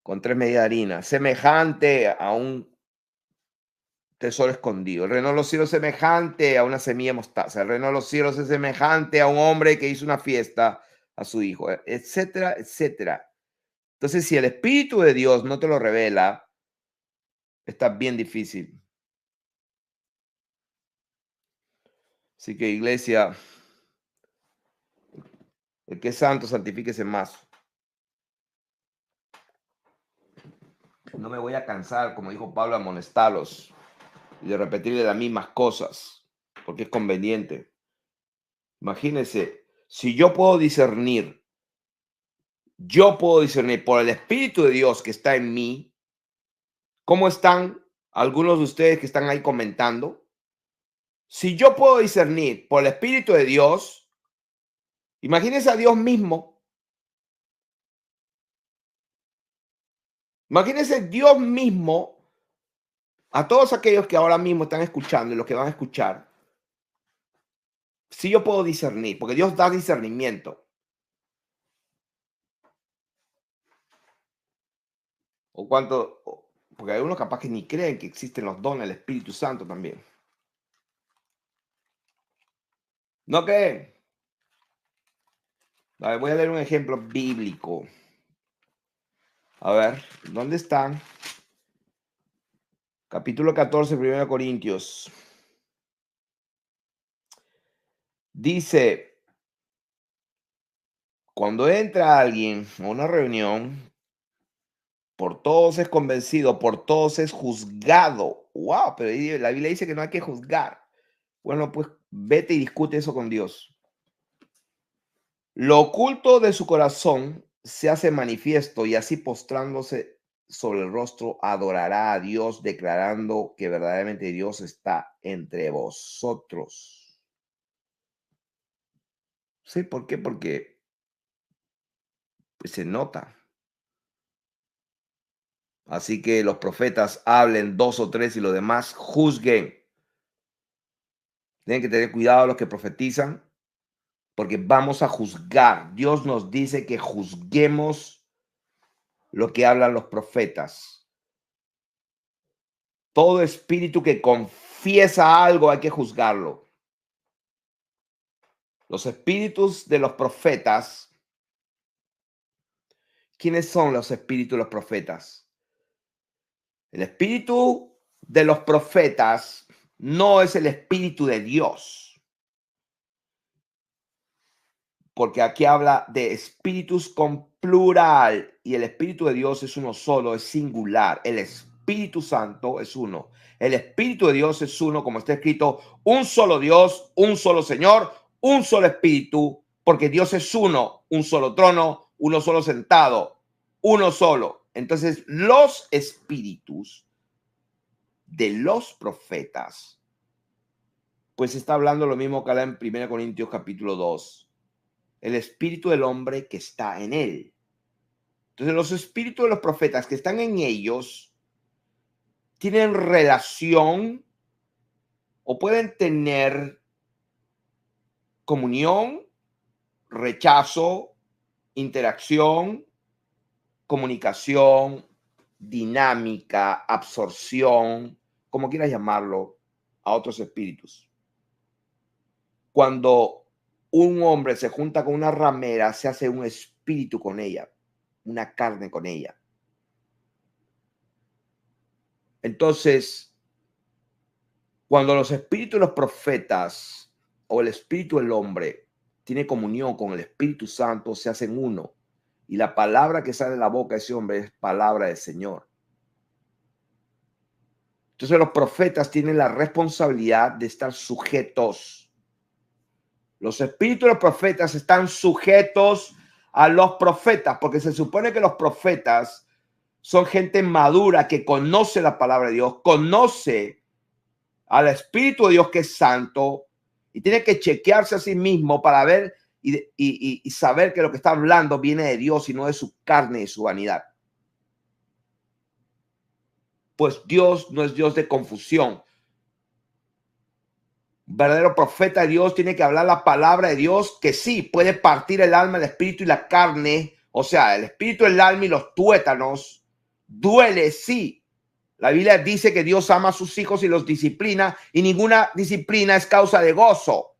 con 3 medidas de harina, semejante a un tesoro escondido. El reino de los cielos es semejante a una semilla de mostaza. El reino de los cielos es semejante a un hombre que hizo una fiesta a su hijo, etcétera, etcétera. Entonces, si el Espíritu de Dios no te lo revela, está bien difícil. Así que, iglesia, el que es santo, santifíquese más. No me voy a cansar, como dijo Pablo, a amonestarlos y de repetirle las mismas cosas, porque es conveniente. Imagínense, si yo puedo discernir por el Espíritu de Dios que está en mí. ¿Cómo están algunos de ustedes que están ahí comentando? Si yo puedo discernir por el Espíritu de Dios, imagínense a Dios mismo. Imagínense Dios mismo a todos aquellos que ahora mismo están escuchando y los que van a escuchar. Si yo puedo discernir, porque Dios da discernimiento. O cuánto, porque hay unos capaz que ni creen que existen los dones del Espíritu Santo también. ¿No creen? A ver, voy a leer un ejemplo bíblico. A ver, ¿dónde están? Capítulo 14, 1 Corintios. Dice, cuando entra alguien a una reunión, por todos es convencido, por todos es juzgado. Wow, pero ahí la Biblia dice que no hay que juzgar. Bueno, pues vete y discute eso con Dios. Lo oculto de su corazón se hace manifiesto y así postrándose sobre el rostro adorará a Dios, declarando que verdaderamente Dios está entre vosotros. ¿Sí? ¿Por qué? Porque pues, se nota. Así que los profetas hablen 2 o 3 y los demás juzguen. Tienen que tener cuidado los que profetizan, porque vamos a juzgar. Dios nos dice que juzguemos lo que hablan los profetas. Todo espíritu que confiesa algo hay que juzgarlo. Los espíritus de los profetas. ¿Quiénes son los espíritus de los profetas? El espíritu de los profetas no es el espíritu de Dios, porque aquí habla de espíritus con plural y el espíritu de Dios es uno solo, es singular. El Espíritu Santo es uno. El espíritu de Dios es uno, como está escrito, un solo Dios, un solo Señor, un solo espíritu, porque Dios es uno, un solo trono, uno solo sentado, uno solo. Entonces, los espíritus de los profetas, pues está hablando lo mismo que habla en 1 Corintios capítulo 2, el espíritu del hombre que está en él. Entonces los espíritus de los profetas que están en ellos tienen relación o pueden tener comunión, rechazo, interacción, comunicación, dinámica, absorción, como quieras llamarlo, a otros espíritus. Cuando un hombre se junta con una ramera, se hace un espíritu con ella, una carne con ella. Entonces, cuando los espíritus de los profetas o el espíritu del hombre tiene comunión con el Espíritu Santo, se hacen uno. Y la palabra que sale de la boca de ese hombre es palabra del Señor. Entonces los profetas tienen la responsabilidad de estar sujetos. Los espíritus de los profetas están sujetos a los profetas, porque se supone que los profetas son gente madura que conoce la palabra de Dios, conoce al Espíritu de Dios que es santo y tiene que chequearse a sí mismo para ver y saber que lo que está hablando viene de Dios y no de su carne y su vanidad. Pues Dios no es Dios de confusión. Un verdadero profeta de Dios tiene que hablar la palabra de Dios, que sí puede partir el alma, el espíritu y la carne, o sea, el espíritu, el alma y los tuétanos. Duele, sí. La Biblia dice que Dios ama a sus hijos y los disciplina, y ninguna disciplina es causa de gozo.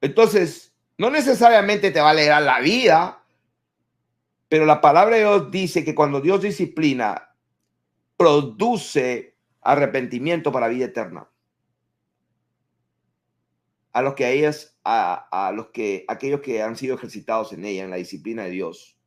Entonces, no necesariamente te va a alegrar la vida, pero la palabra de Dios dice que cuando Dios disciplina, produce arrepentimiento para vida eterna. A los que aquellos que han sido ejercitados en ella, en la disciplina de Dios.